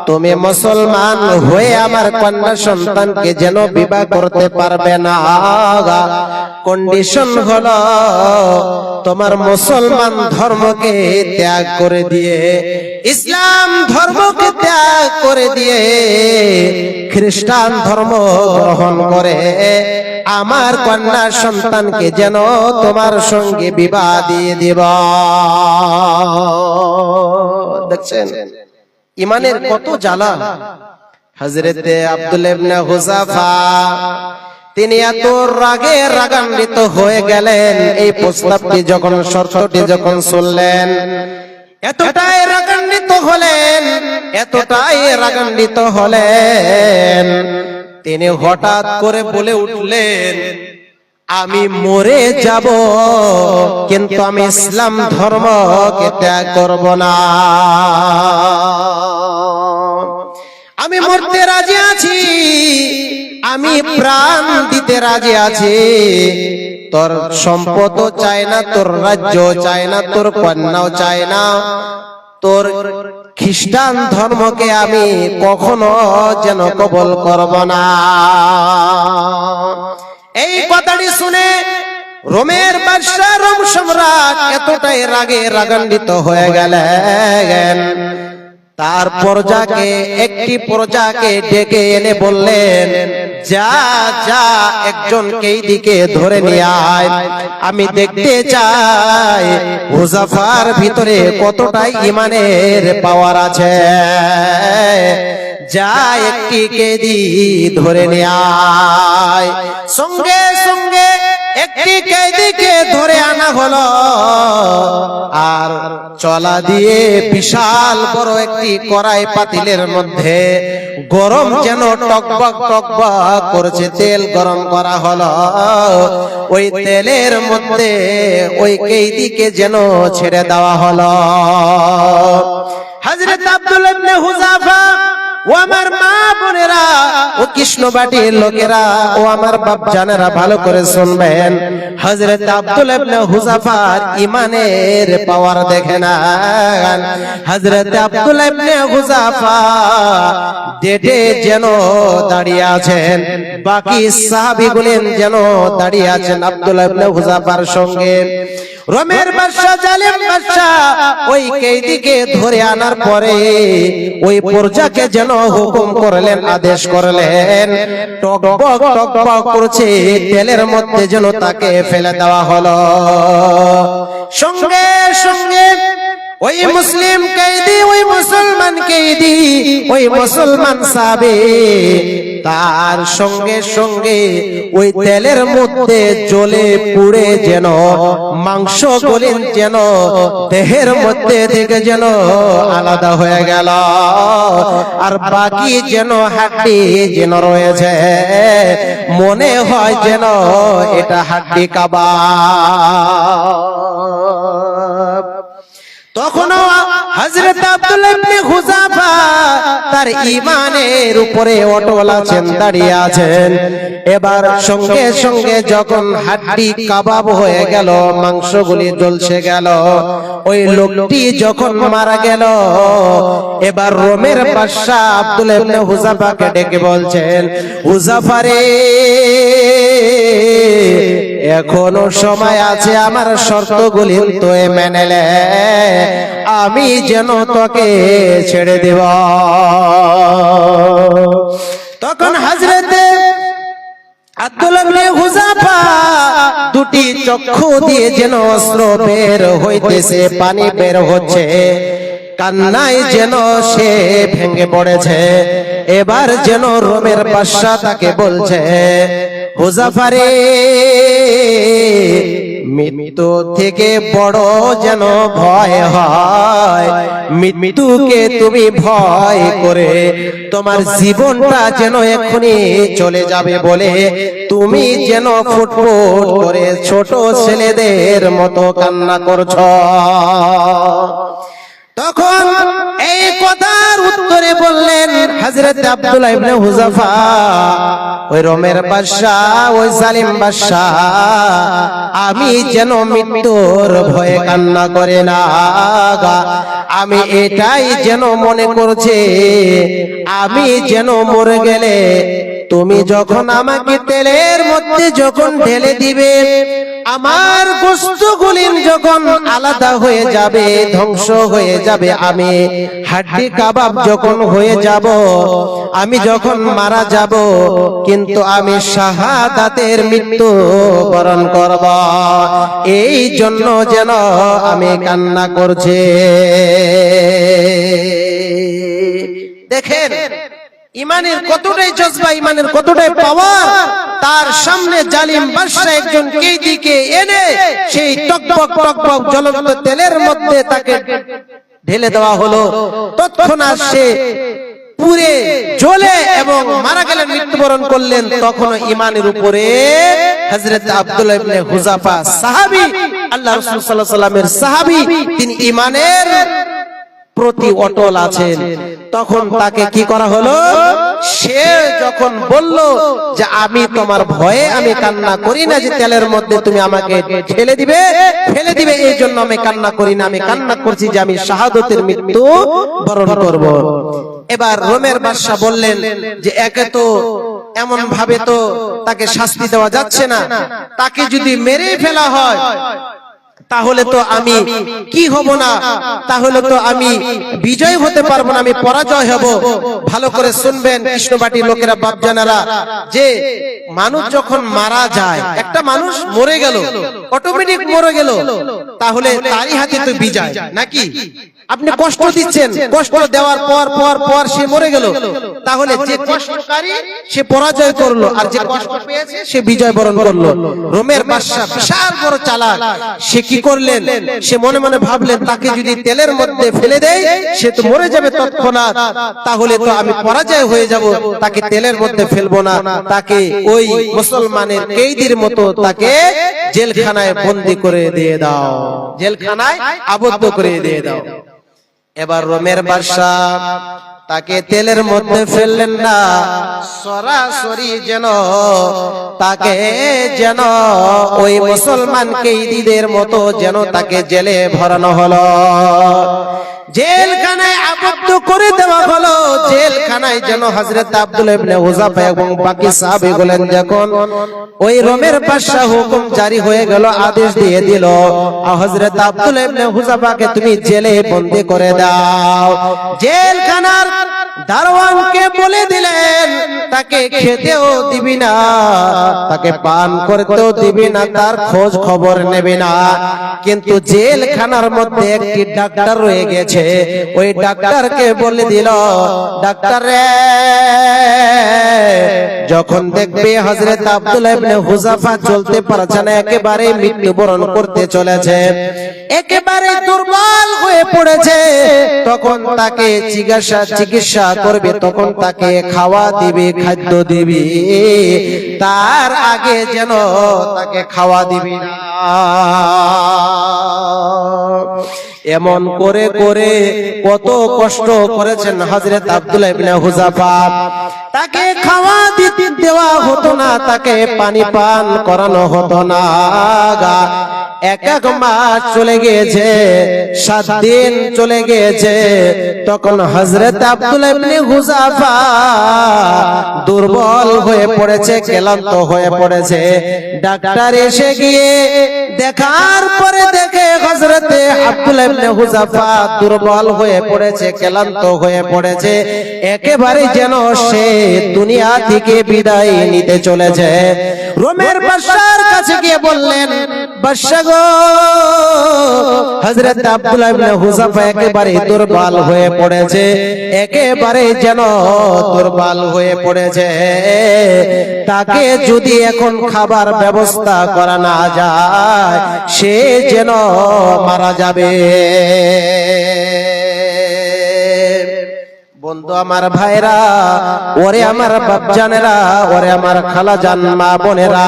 তুমি মুসলমান হয়ে আমার কন্যা সন্তানকে যেন বিবাহ করতে পারবে না। কন্ডিশন হলো তোমার মুসলমান ধর্মকে ত্যাগ করে দিয়ে, ইসলাম ধর্মকে ত্যাগ করে দিয়ে খ্রিস্টান ধর্ম গ্রহণ করে আমার কন্যা সন্তানকে যেন তোমার সঙ্গে বিবাহ দিয়ে দিব। দেখছেন ইমানের কত জ্বালা। হযরতে আব্দুল্লাহ ইবনে হুযাফা তিনি এত রাগে রাগান্বিত হয়ে গেলেন এই প্রস্তাবটি যখন, শর্তটি যখন শুনলেন, এতটাই রাগান্বিত হলেন, এতটাই রাগান্বিত হলেন, তিনি হঠাৎ করে বলে উঠলেন, আমি মরে যাব কিন্তু আমি ইসলাম ধর্মকে ত্যাগ করব না। আমি মরতে রাজি আছি, আমি প্রাণ দিতে রাজি আছি। তোর সম্পদও চাই না, তোর রাজ্য চাই না, তোর কন্যাও চাই না, তোর খ্রিস্টান ধর্মকে আমি কখনো যেন কবুল করব না। এই কথাটি শুনে রোমের বাদশা, রোম সম্রাট এতটাই রাগে রাগান্বিত হয়ে গেলেন, তার প্রজাকে, একটি প্রজাকে ডেকে এনে বললেন, যা যা একজন কয়েদিকে ধরে নিয়ে আয়, আমি দেখতে চাই হুযাফার ভিতরে কতটাই ঈমানের পাওয়ার আছে। যা একটি কয়েদি ধরে নিয়ে আয়। সঙ্গে সঙ্গে একটি কয়েদিকে ধরে আনা হলো, আর চলা দিয়ে বিশাল বড় একটি কড়াই পাতিলের মধ্যে গরম যেন টকবক টকবক করছে তেল গরম করা হলো। ওই তেলের মধ্যে ওই কয়েদিকে যেন ছেড়ে দেওয়া হলো। হযরত আব্দুল্লাহ ইবনে হুযাফা, ও আমার মা বোনেরা, ও কৃষ্ণবাটির লোকেরা, ও আমার বাপ জানেরা, ভালো করে শুনবেন। হযরত আব্দুল্লাহ ইবনে হুযাফার ঈমানের পাওয়ার দেখেন। হযরত আব্দুল্লাহ ইবনে হুযাফা ডেটে যেন দাঁড়িয়ে আছেন, বাকি সাহাবীগুলেন যেন দাঁড়িয়ে আছেন আব্দুল্লাহ ইবনে হুযাফার সঙ্গে। রোমের বাদশা, জালিম বাদশা ওই কয়েদিকে ধরে আনার পরে ওই প্রজাকে যেন হুকুম করলেন, আদেশ করলেন, টকবক টকবক করছে তেলের মধ্যে যেন তাকে ফেলে দেওয়া হলো। সঙ্গে সঙ্গে ওই মুসলিম কয়েদি, ওই মুসলমান কয়েদি, ওই মুসলমান সাহাবী তার সঙ্গে সঙ্গে ওই তেলের মধ্যে জ্বলে পুড়ে যেন মাংস গলেন, যেন দেহের মধ্যে থেকে যেন আলাদা হয়ে গেল, আর বাকি যেন হাড্ডি যেন রয়েছে, মনে হয় যেন এটা হাড্ডি কাবাব। তখনও হযরত আব্দুল্লাহ ইবনে হুযাফা তার ঈমানের উপরে অটল আছেন, দাঁড়িয়ে আছেন। এবার সঙ্গে সঙ্গে যখন হাড্ডি কাবাব হয়ে গেল, মাংসগুলি জ্বলছে গেল, ওই লোকটি যখন মারা গেল, এবার রোমের বাদশা আব্দুল্লাহ ইবনে হুযাফাকে ডেকে বলছেন, হুযাফা রে, এখনো সময় আছে, আমার শর্তগুলি তুই মেনে নে, আমি যেন তোকে ছেড়ে দেব। তখন হযরতে আব্দুল্লাহ ইবনে হুযাফা দুটি চক্ষু দিয়ে যেন অশ্র বের হইতেছে, পানি বের হচ্ছে, কান্নায় যেন সে ভেঙে পড়েছে। এবার যেন রোমের বাদশা তাকে বলছে, হুযাফা রে, মৃত্যু থেকে বড় যেন ভয় হয়, মৃত্যুকে তুমি ভয় করে তোমার জীবনটা যেন এখনই চলে যাবে বলে তুমি যেন ফুটফুট করে ছোট ছেলেদের মতো কান্না করছো। তখন এই কথার উত্তরে বললেন হযরত আব্দুল্লাহ ইবনে হুযাফা, ওই রোমের বাদশাহ, ওই জালিম বাদশাহ, আমি যেন মৃত্যুর ভয়ে কান্না করে না, আমি এটাই যেন মনে করছে আমি যেন মরে গেলে তুমি যখন আমাকে তেলের মধ্যে যখন ঢেলে দিবে, আমার গোশতগুলি যখন আলাদা হয়ে যাবে, ধ্বংস হয়ে যাবে, আমি হাড্ডি কাবাব যখন হয়ে যাব, আমি যখন মারা যাব, কিন্তু আমি শাহাদাতের মৃত্যু বরণ করব, এই জন্য যেন আমি কান্না করছি। দেখেন ইমানের কতটাই জজবা, ইমানের কতটাই পাওয়ার। তার সামনে জালিম বাদশা একজন কয়েদিকে এনে সেই টকবক টকবক জ্বলন্ত তেলের মধ্যে তাকে ঢেলে দেওয়া হলো। তৎক্ষণাৎ সে পুড়ে জ্বলে এবং মারা গেলেন, মৃত্যুবরণ করলেন। তখন ইমানের উপরে হযরত আব্দুল্লাহ ইবনে হুযাফা সাহাবী, আল্লাহ রাসূল সাল্লাল্লাহু আলাইহি ওয়াসাল্লামের সাহাবী, তিনি ইমানের প্রতি অটল আছেন। তখন তাকে কি করা হলো, সে যখন বলল যে আমি তোমার ভয়ে আমি কান্না করি না, যে তেলের মধ্যে তুমি আমাকে ঠেলে দিবে ফেলে দিবে, এই জন্য আমি কান্না করি না, আমি কান্না করছি যে আমি শাহাদাতের মৃত্যু বরণ করব। এবার রোমের বাদশা বললেন যে একে তো এমন ভাবে তো তাকে শাস্তি দেওয়া যাচ্ছে না, তাকে যদি মেরে ফেলা হয় তাহলে তো আমি কি হব না, তাহলে তো আমি বিজয় হতে পারবো না, আমি পরাজয় হব। ভালো করে শুনবেন কৃষ্ণবাটির লোকেরা, বাপজানারা, যে মানুষ যখন মারা যায়, একটা মানুষ মরে গেল, অটোমেটিক মরে গেল, তাহলে তারই হাতে তো বিজয় নাকি? আপনি কষ্ট দিচ্ছেন, কষ্ট দেওয়ার পর পর পর সে মরে গেল, তাহলে যে কষ্টকারী সে পরাজয় করলো, আর যে কষ্ট পেয়েছে সে বিজয় বরণ করলো। রোমের বাদশা বিশাল বড় চালাক, সে কি করলেন, সে মনে মনে ভাবলেন তাকে যদি তেলের মধ্যে ফেলে দেয় সে তো মরে যাবে তৎক্ষণাৎ, তাহলে তো আমি পরাজয় হয়ে যাব, তাকে তেলের মধ্যে ফেলবো না, তাকে ওই মুসলমানের কয়েদির মতো তাকে জেলখানায় বন্দী করে দিয়ে দাও, জেলখানায় আবদ্ধ করে দিয়ে দাও। এবার রোমের বাদশা তাকে তেলের মধ্যে ফেললেন না, সরাসরি যেন তাকে যেন ওই মুসলমান কয়েদিদের মতো যেন তাকে জেলে ভরানো হলো, জেলখানায় আবদ্ধ করে দেওয়া হলো। জেলখানায় যেন হযরত আব্দুল্লাহ ইবনে হুযাফা এবং বাকি সাহাবীগুলো যখন ওই রোমের বাদশা হুকুম জারি হয়ে গেল, আদেশ দিয়ে দিল হযরত আব্দুল্লাহ ইবনে হুযাফাকে তুমি জেলে বন্দী করে দাও। জেলখানার দারোয়ানকে বলে দিলেন তাকে খেতেও দিবি না, তাকে পান করতেও দিবি না, তার খোঁজ খবর নেবে না। কিন্তু জেলখানার মধ্যে একটি ডাক্তার রয়ে গেছে, ওই ডাক্তারকে বলে দিল, ডাক্তার রে, যখন দেখবে হযরত আব্দুল্লাহ ইবনে হুযাফা চলতে পারছে না, একেবারে মৃত্যুবরণ করতে চলেছে, একেবারে দুর্বল হয়ে পড়েছে, তখন তাকে চিকিৎসা করবে, তখন তাকে খাওয়া দিবে, খাদ্য দিবে, তার আগে যেন তাকে খাওয়া দিবি না। এমন করে করে কত কষ্ট করেছেন হযরত আব্দুল্লাহ ইবনে হুযাফা, তাকে খাওয়া দিতে দেওয়া হতো না, তাকে পানি পান করানো হতো না। এক এক মাস চলে গিয়েছে, 7 দিন চলে গিয়েছে, তখন হযরত আব্দুল্লাহ ইবনে হুযাফা দুর্বল হয়ে পড়েছে, ক্লান্ত হয়ে পড়েছে। ডাক্তার এসে গিয়ে দেখার পরে দেখে হযরত আব্দুল্লাহ ইবনে হুযাফা দুর্বল হয়ে পড়েছে, ক্লান্ত হয়ে পড়েছে, একেবারে যেন সে দুনিয়া থেকে বিদায় নিতে চলেছে। রোমের বাদশার কাছে গিয়ে বললেন, বাদশা গো, হযরত আব্দুল্লাহ ইবনে হুযাফা একেবারে দুর্বল হয়ে পড়েছে, একেবারে যেন দুর্বল হয়ে পড়েছে, তাকে যদি এখন খাবার ব্যবস্থা করা না যায় সে যেন মারা যাবে। বন্ধু আমার ভাইরা, ওরে আমার বাপজানেরা, ওরে আমার খালাজান মা বোনেরা,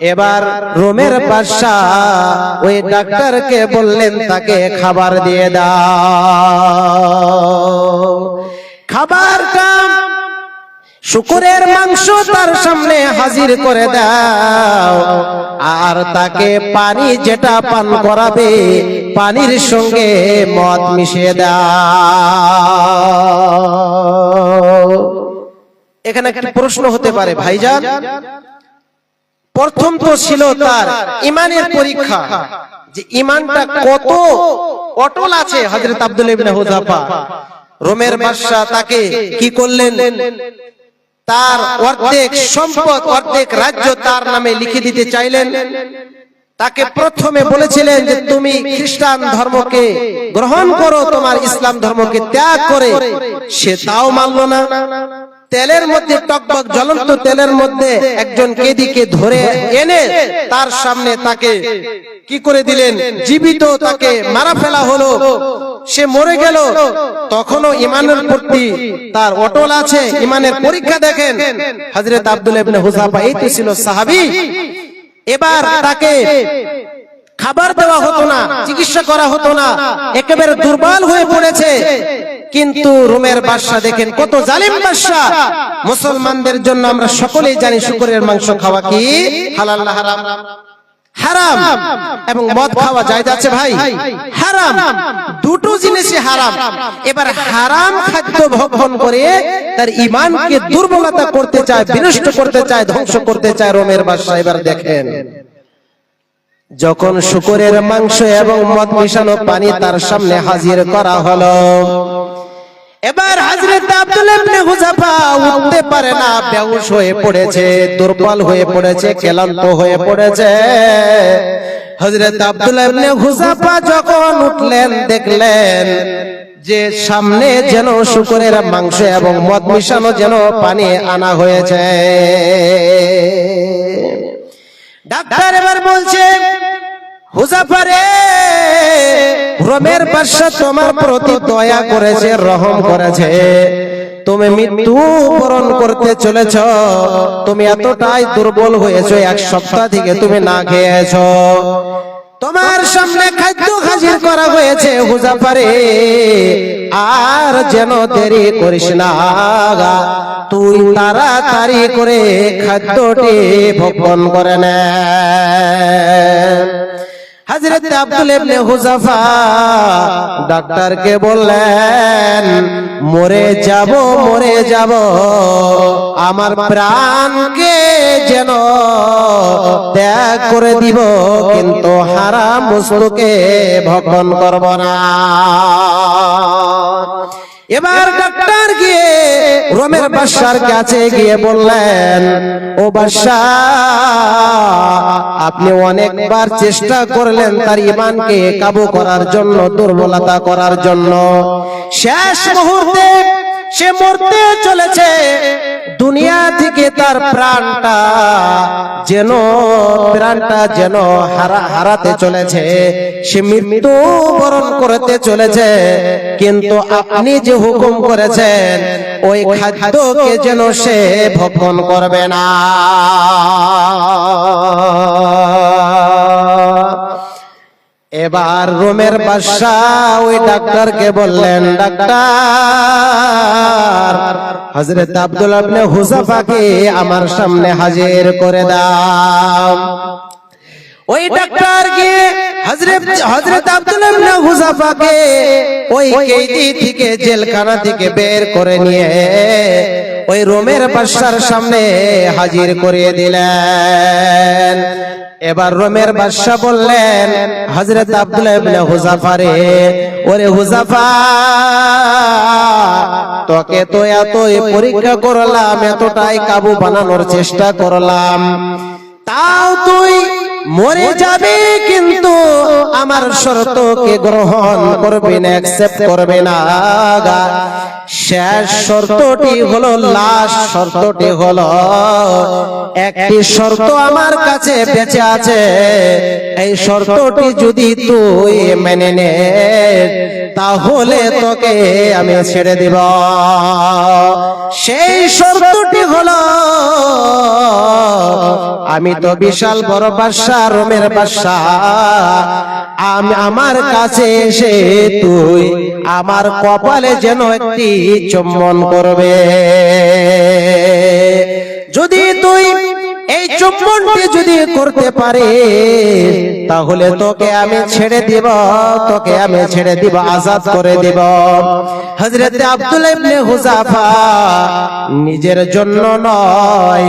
এবার রোমের বাদশা ওই ডাক্তারকে বললেন তাকে খাবার দিয়ে দাও। খাবারটা শুকরের মাংস তার সামনে হাজির করে দাও, আর তাকে পানি যেটা পান করাবে পানির সঙ্গে মদ মিশিয়ে দাও। এখানে একটা প্রশ্ন হতে পারে, ভাইজান, প্রথম তো ছিল তার ইমানের পরীক্ষা, যে ইমানটা কত অটল আছে হযরত আব্দুল্লাহ ইবনে হুযাফা। রোমের বাদশা তাকে কি করলেন, তার অর্ধেক সম্পদ অর্ধেক রাজ্য তার নামে লিখে দিতে চাইলেন। তাকে প্রথমে বলেছিলেন যে তুমি খ্রিস্টান ধর্মকে গ্রহণ করো, তোমার ইসলাম ধর্মকে ত্যাগ করে, সে তাও মানল না। তেলের মধ্যে, টকবক জ্বলন্ত তেলের মধ্যে একজন কেদিকে ধরে এনে তার সামনে তাকে কি করে দিলেন, জীবিত তাকে মারা ফেলা হলো। সে মরে গেল, তখনও ইমানের প্রতি তার অটল আছে। ইমানের পরীক্ষা দেখেন হযরত আব্দুল্লাহ ইবনে হুযাফা, এই তো ছিল সাহাবী। এবার তাকে খাবার দেওয়া হতো না, চিকিৎসা করা হতো না, একেবারে দুর্বল হয়ে পড়েছে। কিন্তু রোমের বাদশা দেখেন কত জালিম বাদশা। মুসলমানদের জন্য আমরা সকলেই জানি শুকরের মাংস খাওয়া কি হালাল না হারাম? হারাম। এবং মদ খাওয়া জায়েজ আছে ভাই? হারাম। দুটো জিনিসই হারাম। এবার হারাম খাদ্য ভক্ষণ করে তার ঈমানকে দুর্বলতা করতে চায়, বিনষ্ট করতে চায়, ধ্বংস করতে চায় রোমের বাদশা। এবার দেখেন, যখন শুকরের মাংস এবং মদ মিশানো পানি তার সামনে হাজির করা হলো, এবার হযরত আব্দুল্লাহ ইবনে হুযাফা উঠতে পারে না, বেহুশ হয়ে পড়েছে, দুর্বল হয়ে পড়েছে, ক্লান্ত হয়ে পড়েছে। হযরত আব্দুল্লাহ ইবনে হুযাফা যখন উঠলেন, দেখলেন যে সামনে যেন শুকরের মাংস এবং মদ মিশানো যেন পানি আনা হয়েছে। ডাক্তার এবার বলছে, হুযাফা রে, রোমের বাদশা তোমার প্রতি দয়া করেছে, রহম করেছে, তুমি মৃত্যু বরণ করতে চলেছ। তুমি এতটাই দুর্বল হয়েছো, এক সপ্তাহ থেকে তুমি না খেয়েছো, তোমার সামনে খাদ্য হাজির করা হয়েছে। হুযাফা রে, আর যেন দেরি করিস না, তুই তাড়াতাড়ি করে খাদ্যটি ভক্ষণ করে নে। হযরত আব্দুল্লাহ ইবনে হুযাফা ডাক্তারকে বললেন, মরে যাব, মরে যাব, আমার প্রাণকে যেন ত্যাগ করে দিব, কিন্তু হারাম বস্তুকে ভক্ষণ করব না। এবার ডাক্তার গিয়ে রোমের বাদশার কাছে গিয়ে বললেন, ও বাদশা, আপনি অনেকবার চেষ্টা করলেন তার ঈমানকে কাবু করার জন্য, দুর্বলতা করার জন্য, শেষ মুহূর্তে সে মরতে চলেছে। দুনিয়া থেকে তার প্রাণটা যেন হারাতে চলেছে, সে মৃত্যু বরণ করতে চলেছে। কিন্তু আপনি যে হুকুম করেছেন ওই খাদ্যকে যেন সে ভক্ষণ করবে না। এবার রোমের বাদশা ওই ডাক্তারকে বললেন, ডাক্তার, হযরত আব্দুল্লাহ ইবনে হুযাফাকে আমার সামনে হাজির করে দাও। ওই ডাক্তার গিয়ে হযরত আব্দুল্লাহ ইবনে হুযাফাকে ওই কয়েদি থেকে, জেলখানা থেকে বের করে নিয়ে ওই রোমের বাদশার সামনে হাজির করিয়ে দিলেন। এবার রোমের বাদশা বললেন, হযরত আব্দুল্লাহ ইবনে হুযাফা রে, ওরে হুযাফা, তোকে তো এতই পরীক্ষা করলাম, এতটাই কাবু বানানোর চেষ্টা করলাম, তাও তুই মরে যাবে, কিন্তু আমার শর্তকে গ্রহণ করবি না, অ্যাকসেপ্ট করবে না। শেষ শর্তটি হলো, লাস্ট শর্তটি হলো, একটি শর্ত আমার কাছে বেঁচে আছে, এই শর্তটি যদি তুই মেনে নে, তাহলে তোকে আমি ছেড়ে দিব। সেই শর্তটি হলো, আমি তো বিশাল বড় বাদশা, রোমের বাদশা, আমার কাছে এসে তুই আমার কপালে যেন একটি চুম্বন করবে। যদি তুই এই চুম্বনটি যদি করতে পারে তাহলে তোকে আমি ছেড়ে দিব, তোকে আমি ছেড়ে দিব, আজাদ করে দিব। হযরত আব্দুল্লাহ ইবনে হুযাফা নিজের জন্য নয়,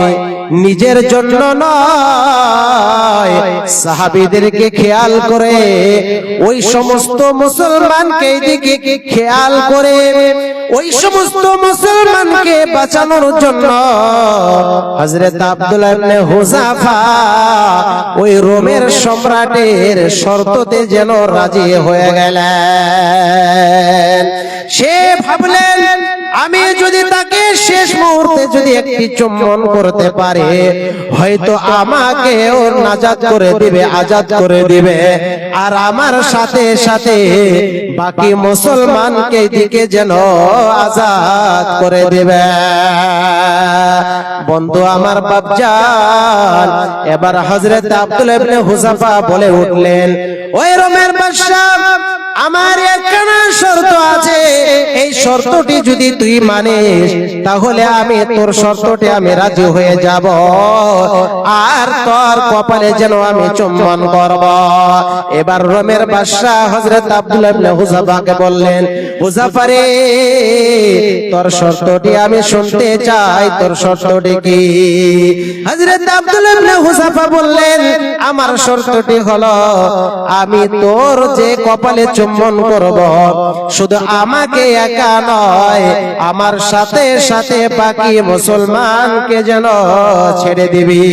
নিজের জন্য নয়, সাহাবীদেরকে খেয়াল করে, ওই সমস্ত মুসলমানকে দিকে খেয়াল করে, ওই সমস্ত মুসলমানকে বাঁচানোর জন্য হযরত আব্দুল্লাহ ইবনে হুযাফা ওই রোমের সম্রাটের শর্ততে যেন রাজি হয়ে গেলেন। সে ভাবলেন আমি যদি তাকে শেষ মুহূর্তে যদি একটি চুম্বন করতে পারে হয়তো আমাকে ওর নাজাত করে দিবে, আজাদ করে দিবে, আর আমার সাথে সাথে বাকি মুসলমানকে দিকে যেন আজাদ করে দিবে। বন্ধু আমার বাপজান, এবার হযরত আব্দুল্লাহ ইবনে হুযাফা বলে উঠলেন, ওই রোমের বাদশা, আমার একখানা শর্ত আছে, এই শর্তটি যদি তুই মানিস তাহলে আমি তোর শর্তটি আমি রাজি হয়ে যাব, আর তোর কপালে যেন আমি চুম্বন করব। এবার রোমের বাদশা হযরত আব্দুল্লাহ ইবনে হুযাফাকে বললেন, হুযাফা রে, তোর শর্তটি আমি শুনতে চাই, তোর শর্তটি কি? হযরত আব্দুল্লাহ ইবনে হুযাফা বললেন, আমার শর্তটি হলো আমি তোর যে কপালে চুম্বন করব শুধু আমাকে একা নয়, আমার সাথে সাথে বাকি মুসলমানকে যেন ছেড়ে দিবি।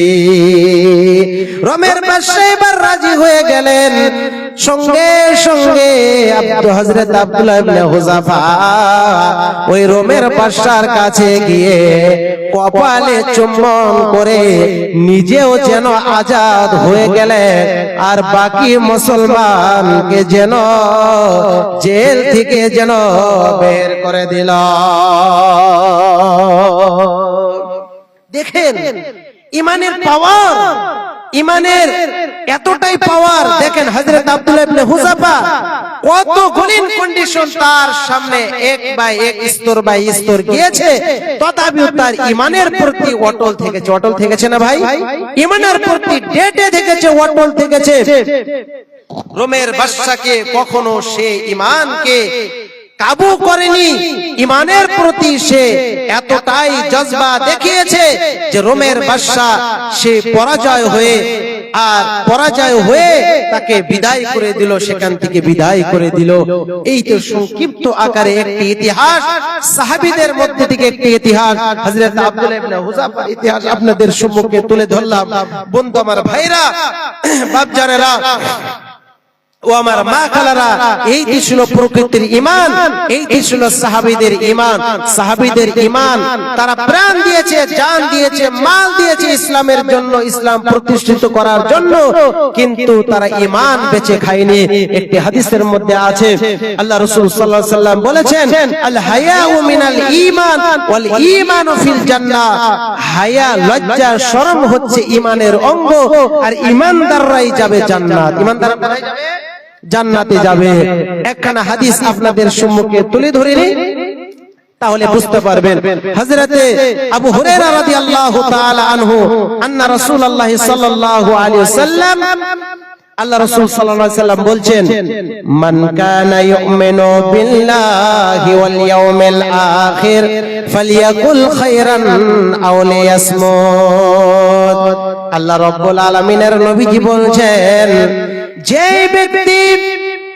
রোমের বাদশা এবার রাজি হয়ে গেলেন। সঙ্গে সঙ্গে হযরত আব্দুল্লাহ ইবনে হুযাফা ওই রোমের বাদশার কাছে গিয়ে কপালে চুম্বন করে নিজেও যেন আজাদ হয়ে গেলেন, আর বাকি মুসলমানকে যেন জেল থেকে যেন বের করে দিল। দেখেন ইমানের পাওয়ার, ইমানের এতটাই পাওয়ার। দেখেন হযরত আব্দুল্লাহ ইবনে হুযাফা কত কঠিন কন্ডিশন তার সামনে এক বাই এক, স্তর বাই স্তর গিয়েছে, তথাপিও তার ইমানের প্রতি অটল থেকেছে। অটল থেকেছে না ভাই? ইমানের প্রতি ডেটে থেকেছে, অটল থেকেছে। রোমের বাদশাকে কখনো সে ইমানকে কাবু করেনি, ইমানের প্রতি সে এতটাই জজবা দেখিয়েছে যে রোমের বাদশা সে পরাজয় হয়ে তাকে বিদায় করে দিল, সেখান থেকে বিদায় করে দিল। এই তো সংক্ষিপ্ত আকারে একটি ইতিহাস, সাহাবীদের মধ্যে থেকে একটি ইতিহাস, হযরত আব্দুল্লাহ ইবনে হুযাফার ইতিহাস আপনাদের সম্মুখে তুলে ধরলাম। বন্ধু আমার ভাইরা, বাপজানেরা, ও আমার মা খালারা, এইটি ছিল প্রকৃতির ঈমান, এইটি ছিল সাহাবীদের ঈমান। সাহাবীদের ঈমান, তারা প্রাণ দিয়েছে, জান দিয়েছে, মাল দিয়েছে ইসলামের জন্য, ইসলাম প্রতিষ্ঠিত করার জন্য, কিন্তু তারা ঈমান বেঁচে খায়নি। একটি হাদিসের মধ্যে আছে, আল্লাহ রাসূল সাল্লাল্লাহু আলাইহি ওয়াসাল্লাম বলেছেন, আল হায়াউ মিনাল ঈমান ওয়াল ঈমানু ফিল জান্নাহ। হায়া, লজ্জা, শরম হচ্ছে ঈমানের অঙ্গ, আর ঈমানদাররাই যাবে জান্নাত। ঈমানদাররাই যাবে জান্নাতে যাবে। একখানা হাদিস আপনাদের সম্মুখে তুলে ধরিনি, তাহলে বুঝতে পারবেন। হযরতে আবু হুরায়রা রাদিয়াল্লাহু তাআলা আনহু আন্না রাসূলুল্লাহ সাল্লাল্লাহু আলাইহি ওয়াসাল্লাম, আল্লাহ রাসূল সাল্লাল্লাহু আলাইহি ওয়াসাল্লাম বলছেন, মান কানা ইউমিনু বিল্লাহি ওয়াল ইয়াউমিল আখির ফালইয়াকুল খায়রান আও লিয়াসমুত। আল্লাহ রাব্বুল আলামিনের নবীজি বলছেন, যে ব্যক্তি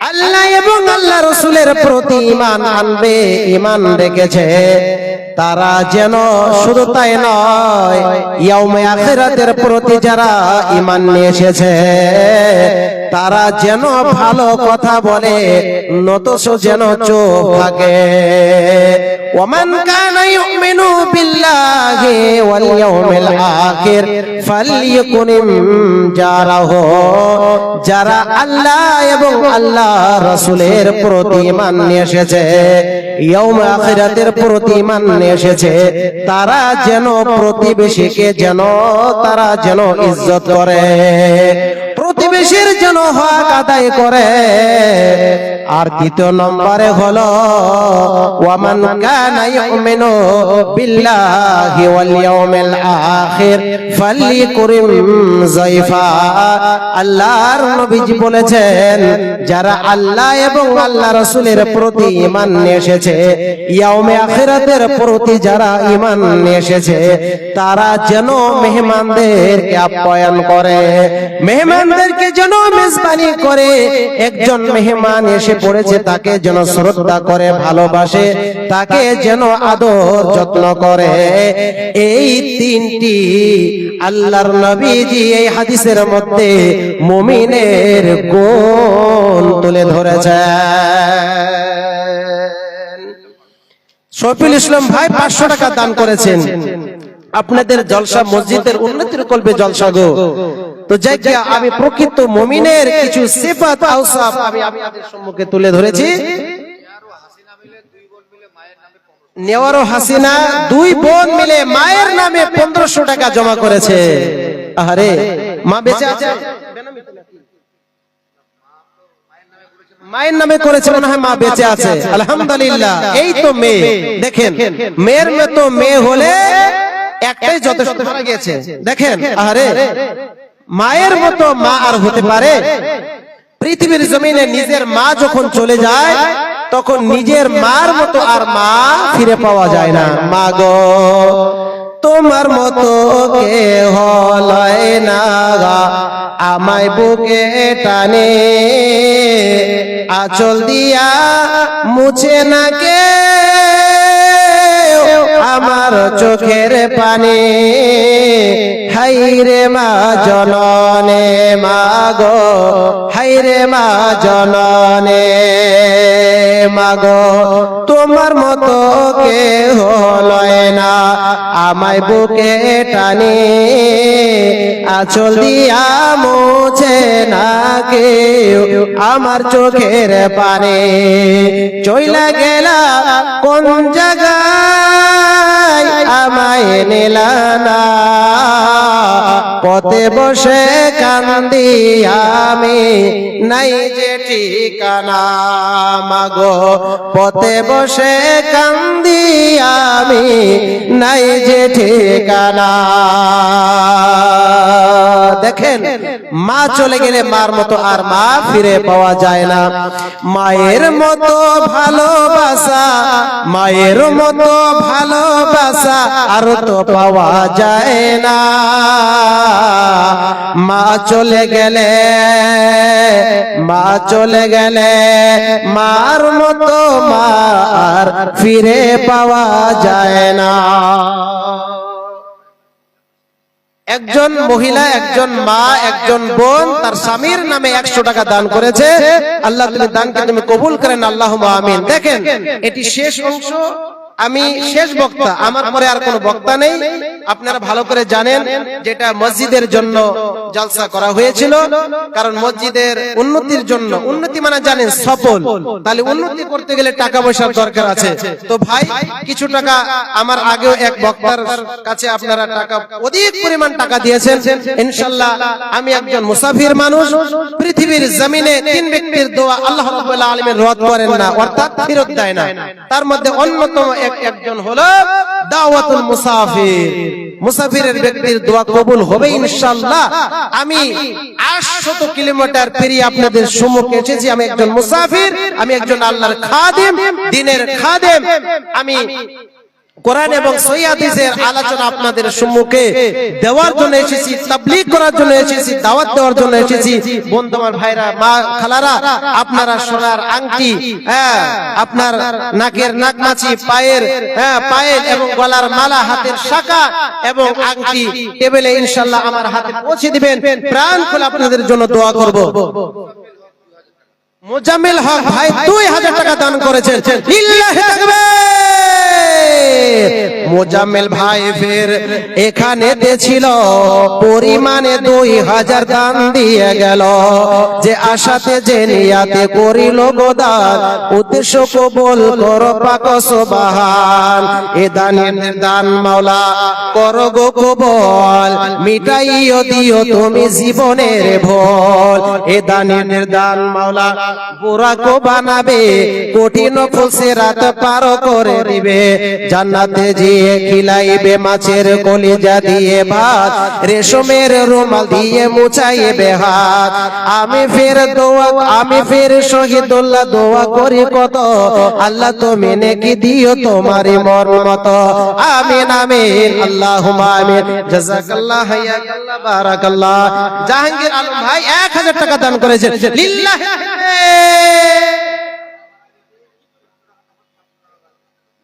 আল্লাহ এবং আল্লাহ রাসূলের প্রতি ঈমান আনবে, ঈমান রেখেছে, তারা যেন শুধু তাই নয়, ইয়াউমে আখিরাতের প্রতি যারা ঈমান নিয়ে এসেছে তারা যেন ভালো কথা বলে, নতস যেন চুপ থাকে। ওমান কানা ইউমিনু বিল্লাহি ওয়াল ইয়াউমিল আখির ফালইয়াকুন জারাহু। যারা আল্লাহ এবং আল্লাহ আল্লাহ রাসূলের প্রতি ঈমান নিয়ে এসেছে, ইয়াউমে আখিরাতের প্রতি ঈমান নিয়ে এসেছে, তারা যেন প্রতিবেশীকে তারা যেন ইজ্জত করে, প্রতিবেশীর যেন হক আদায় করে। আর দ্বিতীয় নম্বরে হলো ওয়ামান কানা ইউমিনু বিল্লাহি ওয়াল ইয়াউমিল আখির ফালিকুরিম যায়ফা। আল্লাহর নবীজি বলেছেন, যারা আল্লাহ এবং আল্লাহ রাসূলের প্রতি ঈমান নিয়ে এসেছে, ইয়াউমে আখিরাতের প্রতি যারা ঈমান নিয়ে এসেছে, তারা যেন মেহমানদেরকে আপ্যায়ন করে, মেহমানদেরকে যেন মেজবানি করে। একজন মেহমান এসে পড়েছে, তাকে যেন শ্রদ্ধা করে, ভালোবাসে, তাকে যেন আদর যত্ন করে। এই তিনটি আল্লাহর নবীজি এই হাদিসের মধ্যে মুমিনের গুণ তুলে ধরেছেন। শফিউল ইসলাম ভাই 500 টাকা দান করেছেন। আপনাদের জলসা মসজিদের উন্নতির কল্পে জলসা গো। তো যাই আমি প্রকৃত মুমিনের কিছু সিফাত আওসাফ আমি আপনাদের সম্মুখে তুলে ধরেছি। নেওয়ারও হাসিনা 2 বোন মিলে মায়ের নামে 1500 টাকা জমা করেছে। আরে মা বেঁচে আছে? মায়ের নামে করেছে, মনে হয় মা বেঁচে আছে, আলহামদুলিল্লাহ। এই তো মেয়ে, দেখেন মেয়ের মতো মেয়ে হলে একটাই যথেষ্ট। মারা গেছে, দেখেন আরে মায়ের মতো মা আর হতে পারে? পৃথিবীর জমিনে নিজের মা যখন চলে যায়, তখন নিজের মার মতো আর মা ফিরে পাওয়া যায় না। মা গো তোমার মতো কে হয় না, আমায় বুকে টানে, আঁচল দিয়া মুছে না কে আমার চোখের পানি। হাইরে মা জননে, মা গো হাইরে মা জননে, মা গো তোমার মতো কে হলয় না, আমায় বুকে টানে, আঁচল দিয়া মুছে না কেউ আমার চোখের পানি। চইলা গেলা কোন জায়গায় আমায় নিলা না, পথে বসে কান্দি আমি নাই যে ঠিকানা। মাগো পথে বসে কান্দি আমি নাই যে ঠিকানা। দেখেন মা চলে গেলে মার মতো আর মা ফিরে পাওয়া যায় না। মায়ের মতো ভালোবাসা, মায়ের মতো ভালোবাসা আর তো পাওয়া যায় না। মা চলে গেলে, মা চলে গেলে মার মতো মার ফিরে পাওয়া যায় না। একজন মহিলা, একজন মা, একজন বোন তার স্বামীর নামে 100 টাকা দান করেছে। আল্লাহ তুমি দানকে তুমি কবুল করেন, আল্লাহুম্মা আমিন। দেখেন এটি শেষ অংশ, আমি শেষ বক্তা, আমার পরে আর কোনো বক্তা নেই। আপনারা ভালো করে জানেন যেটা মসজিদের জন্য জলসা করা হয়েছিল, কারণ মসজিদের উন্নতির জন্য, উন্নতি মানে জানেন সফল, তাহলে উন্নতি করতে গেলে টাকা পয়সার দরকার আছে। তো ভাই কিছু টাকা আমার আগেও এক বক্তার কাছে আপনারা টাকা, অধিক পরিমাণ টাকা দিয়েছেন। ইনশাআল্লাহ আমি একজন মুসাফির মানুষ, পৃথিবীর জমিনে 3 ব্যক্তির দোয়া আল্লাহ রাব্বুল আলামিন রদ করেন না, অর্থাৎ ফেরত দেয় না। তার মধ্যে অন্যতম একজন হলো দাওয়াতুল মুসাফির। মুসাফিরের ব্যক্তির দোয়া কবুল হবে ইনশাআল্লাহ। আমি 800 কিলোমিটার পেরিয়ে আপনাদের সম্মুখে এসেছি। আমি একজন মুসাফির, আমি একজন আল্লাহর খাদেম, দ্বীনের খাদেম। আমি কোরআন এবং সহিহ হাদিসের আলোচনা আপনাদের সম্মুখে দেওয়ার জন্য এসেছি, তাবলীগ করার জন্য এসেছি, দাওয়াত দেওয়ার জন্য এসেছি। বন্ধু আমার ভাইরা, মা খালারা, আপনারা সোনার আংটি, আপনার নাকের নাকমাছি, পায়ের পায়েল এবং গলার মালা, হাতের শাঁখা এবং আংটি টেবিলে ইনশাআল্লাহ আমার হাতে পৌঁছে দিবেন। প্রাণ খুলে আপনাদের জন্য দোয়া করব। মোজাম্মেল হক ভাই 2000 টাকা দান করেছেন। লিল্লাহি তাকবীর। মোজাম্মেল ভাই ফের এখানেতে ছিল পরিমাণে 2000 দান দিয়ে গেল। যে আশাতে যে নিয়াতে করিল গোদান, উদ্দেশ্য কবুল করো পাক সুবহান। এ দানের দান মাওলা করো গো কবুল, মিটাইও দিও তুমি জীবনের ভুল। এ দানের দান মাওলা বুরাকো বানাবে, কঠিন ফুলসিরাত পার করে দিবে। জান্নাতে যেয়ে খিলাইবে মাছের কলিজা দিয়ে ভাত, রেশমের রুমাল দিয়ে মুছাইবে হাত। আমি ফের শহীদুল্লাহ দোয়া করি কত, আল্লাহ তুমি নেকি দিও তোমারই মন মতো। আমিন আমিন আল্লাহুম্মা আমিন। জাযাকাল্লাহ হাইয়াকাল্লাহ বারাকাল্লাহ। জাহাঙ্গীর আলম ভাই 1000 টাকা দান করেছেন লিল্লাহি।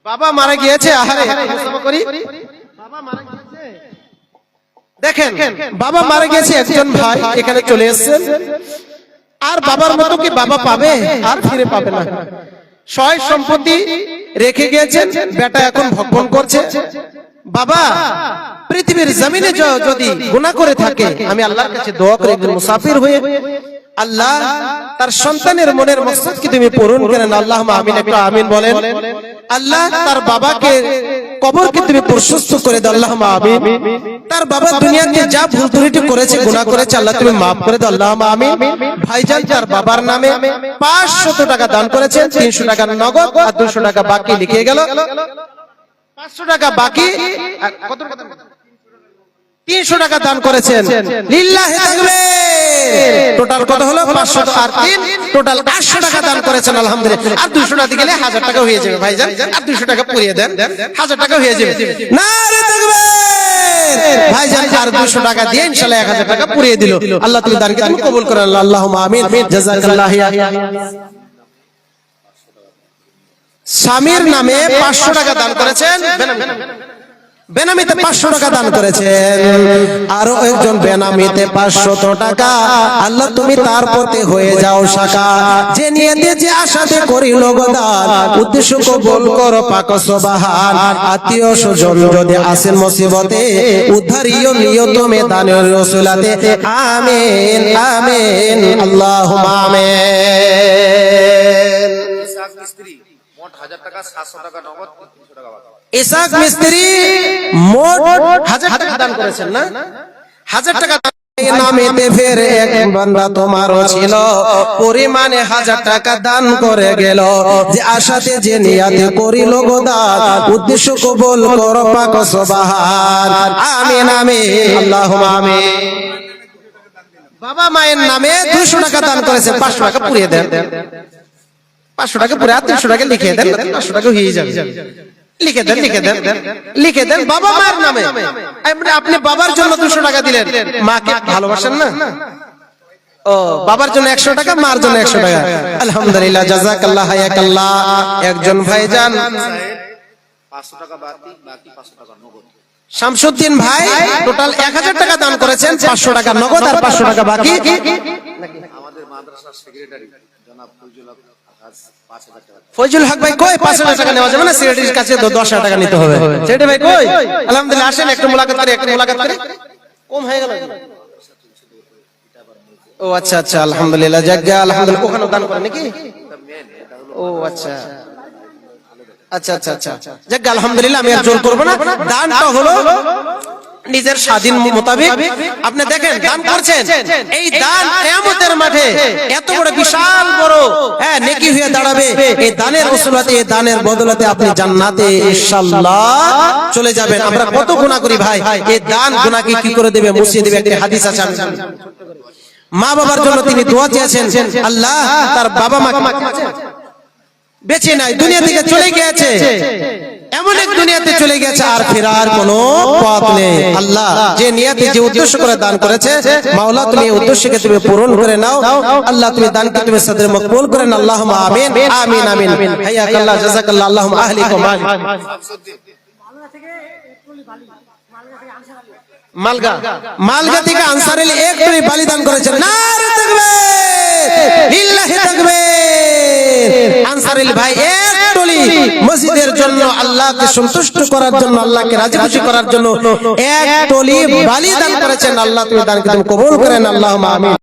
বাবা মারা গিয়েছে, আহারে ক্ষমা করি, বাবা মারা গিয়েছে। দেখেন বাবা মারা গিয়েছে, একজন ভাই এখানে চলে এসেছেন। আর বাবার মতো কি বাবা পাবে? আর ফিরে পাবে না। সয় সম্পত্তি রেখে গিয়েছেন, বেটা এখন ভক্ষণ করছে। বাবা পৃথিবীর জমিনে যদি গুনাহ করে থাকে, আমি আল্লাহর কাছে দোয়া করি একজন মুসাফির হয়ে, আল্লাহ তার সন্তানের মনের মকসদ কি তুমি পূরণ করেন। আল্লাহুম্মা আমিন, একটু আমিন বলেন। আল্লাহ তার বাবাকে কবরকে তুমি প্রশস্ত করে দাও, আল্লাহুম্মা আমিন। তার বাবা দুনিয়াতে যা ভুল ত্রুটি করেছে, গুনাহ করেছে, আল্লাহ তুমি maaf করে দাও, আল্লাহুম্মা আমিন। ভাইজান তার বাবার নামে 500 টাকা দান করেছেন, 300 টাকা নগদ আর 200 টাকা বাকি লিখে গেল। 500 টাকা বাকি, কত টাকা? 300 টাকা দান করেছেন লিল্লাহি তাকবীর। টোটাল কত হলো? 500 আর 3 টোটাল 800 টাকা দান করেছেন, আলহামদুলিল্লাহ। আর 200 টাকা দিলে 1000 টাকা হয়ে যাবে ভাইজান। আর 200 টাকা পুরিয়ে দেন, 1000 টাকা হয়ে যাবে। নারে তাকবীর ভাইজান। আর 200 টাকা দিয়ে ইনশাআল্লাহ 1000 টাকা পুরিয়ে দিল। আল্লাহ তুমি দানকে তুমি কবুল করেন, আল্লাহুম্মা আমিন। জাযাকাল্লাহ। স্বামীর নামে 500 টাকা দান করেছেন, বেনামিতে 500 টাকা দান করেছেন। আরো একজন বেনামিতে 500 টাকা, আল্লাহ তুমি তার পথে হয়ে যাও শাখা। যে নিয়তে যে আশাতে করিল গোদান, উদ্দেশ্য কবুল করো পাক সুবহান। আত্মীয় স্বজন যদি আসেন মুসিবতে, উদ্ধারিও নিও তুমি দানের রসুলাতে। আমিন আমিন আল্লাহুম্মা আমিন। মোট 1000 টাকা, 700 টাকা নগদ, 300 টাকা বাকি। ইসাক মিস্ত্রি মোট 1000 টাকা দান করেছেন না? 1000 টাকা নামেতে ফের এক বান্দা তোমারও ছিল, পরিমাণে 1000 টাকা দান করে গেল। যে আশাতে যে নিয়াতে করিল গোদান, উদ্দেশ্য কবুল করো পাক সুবহান। আমিন আমিন আল্লাহুম্মা আমিন। বাবা মায়ের নামে 200 টাকা দান করেছে, 500 টাকা পুরিয়ে দেন। 500 টাকা পুরে 300 টাকা লিখে দেন, 500 টাকা হয়ে যাবে। লিখে দেন, লিখে দেন, লিখে দেন বাবা মায়ের নামে। আপনি বাবার জন্য 200 টাকা দিলেন, মাকে ভালোবাসেন না? ও বাবার জন্য 100 টাকা, মার জন্য 100 টাকা, আলহামদুলিল্লাহ। জাযাকাল্লাহ হায়াকাল্লাহ। একজন ভাইজান 500 টাকা বাকি, 500 টাকা নগদ। শামসুদ্দিন ভাই টোটাল 1000 টাকা দান করেছেন, 500 টাকা নগদ আর 500 টাকা বাকি। আমাদের মাদ্রাসার সেক্রেটারি জনাব ফয়জুল হক ভাই কই? 5000 টাকা নেওয়া যাবে না? সেক্রেটারির কাছে 10,000 টাকা নিতে হবে। সেটা ভাই কই? আলহামদুলিল্লাহ, আসেন একটু মুলাকাত করি, একটু মুলাকাত করি। কম হয়ে গেল। ও আচ্ছা আচ্ছা, আলহামদুলিল্লাহ, যাক যা, আলহামদুলিল্লাহ। ওখানে দান করে নাকি? ও আচ্ছা আচ্ছা আচ্ছা আচ্ছা, যাক আলহামদুলিল্লাহ। আমি আর জোর করব না। দানটা হলো নিজের স্বাধীন মোতাবেক। আপনি দেখেন দান করছেন, এই দান কিয়ামতের মাঠে এত বড় বিশাল বড় নেকি হয়ে দাঁড়াবে। এই দানের উসুলাতে, এই দানের বদলাতে আপনি জান্নাতে ইনশাআল্লাহ চলে যাবেন। আমরা কত গুনাহ করি ভাই, এই দান গুনাহকে কি করে দেবে? মুছিয়ে দেবে। একটা হাদিস আছে, মা বাবার জন্য তিনি দোয়া চেয়েছেন, আল্লাহ তার বাবা মা বেঁচে নাই, দুনিয়া থেকে চলে গিয়েছে, এমন এক দুনিয়াতে চলে গেছে আর ফেরার কোনো পথ নেই। আল্লাহ যে নিয়তে যে উদ্দেশ্য করে দান করেছে, মাওলা তুমি এই উদ্দেশ্যকে তুমি পূরণ করে নাও। আল্লাহ তুমি দানকে তুমি সদরে মকবুল করেন, আল্লাহুম্মা আমিন আমিন আমিন। হাইয়াকাল্লাহ, জাযাকাল্লাহ, আল্লাহুম্মা আহলিকুম। মালগা থেকে আনসার আলী 1 টলি বালি দান করেছেন। নারে তাকবীর, লিল্লাহি তাকবীর। আনসার আলী ভাই 1 টলি মসজিদের জন্য, আল্লাহকে সন্তুষ্ট করার জন্য, আল্লাহকে রাজি খুশি করার জন্য এক টলি বালি দান করেছেন। আল্লাহ তুমি দানকে তুমি কবুল করেন, আল্লাহুম্মা আমিন।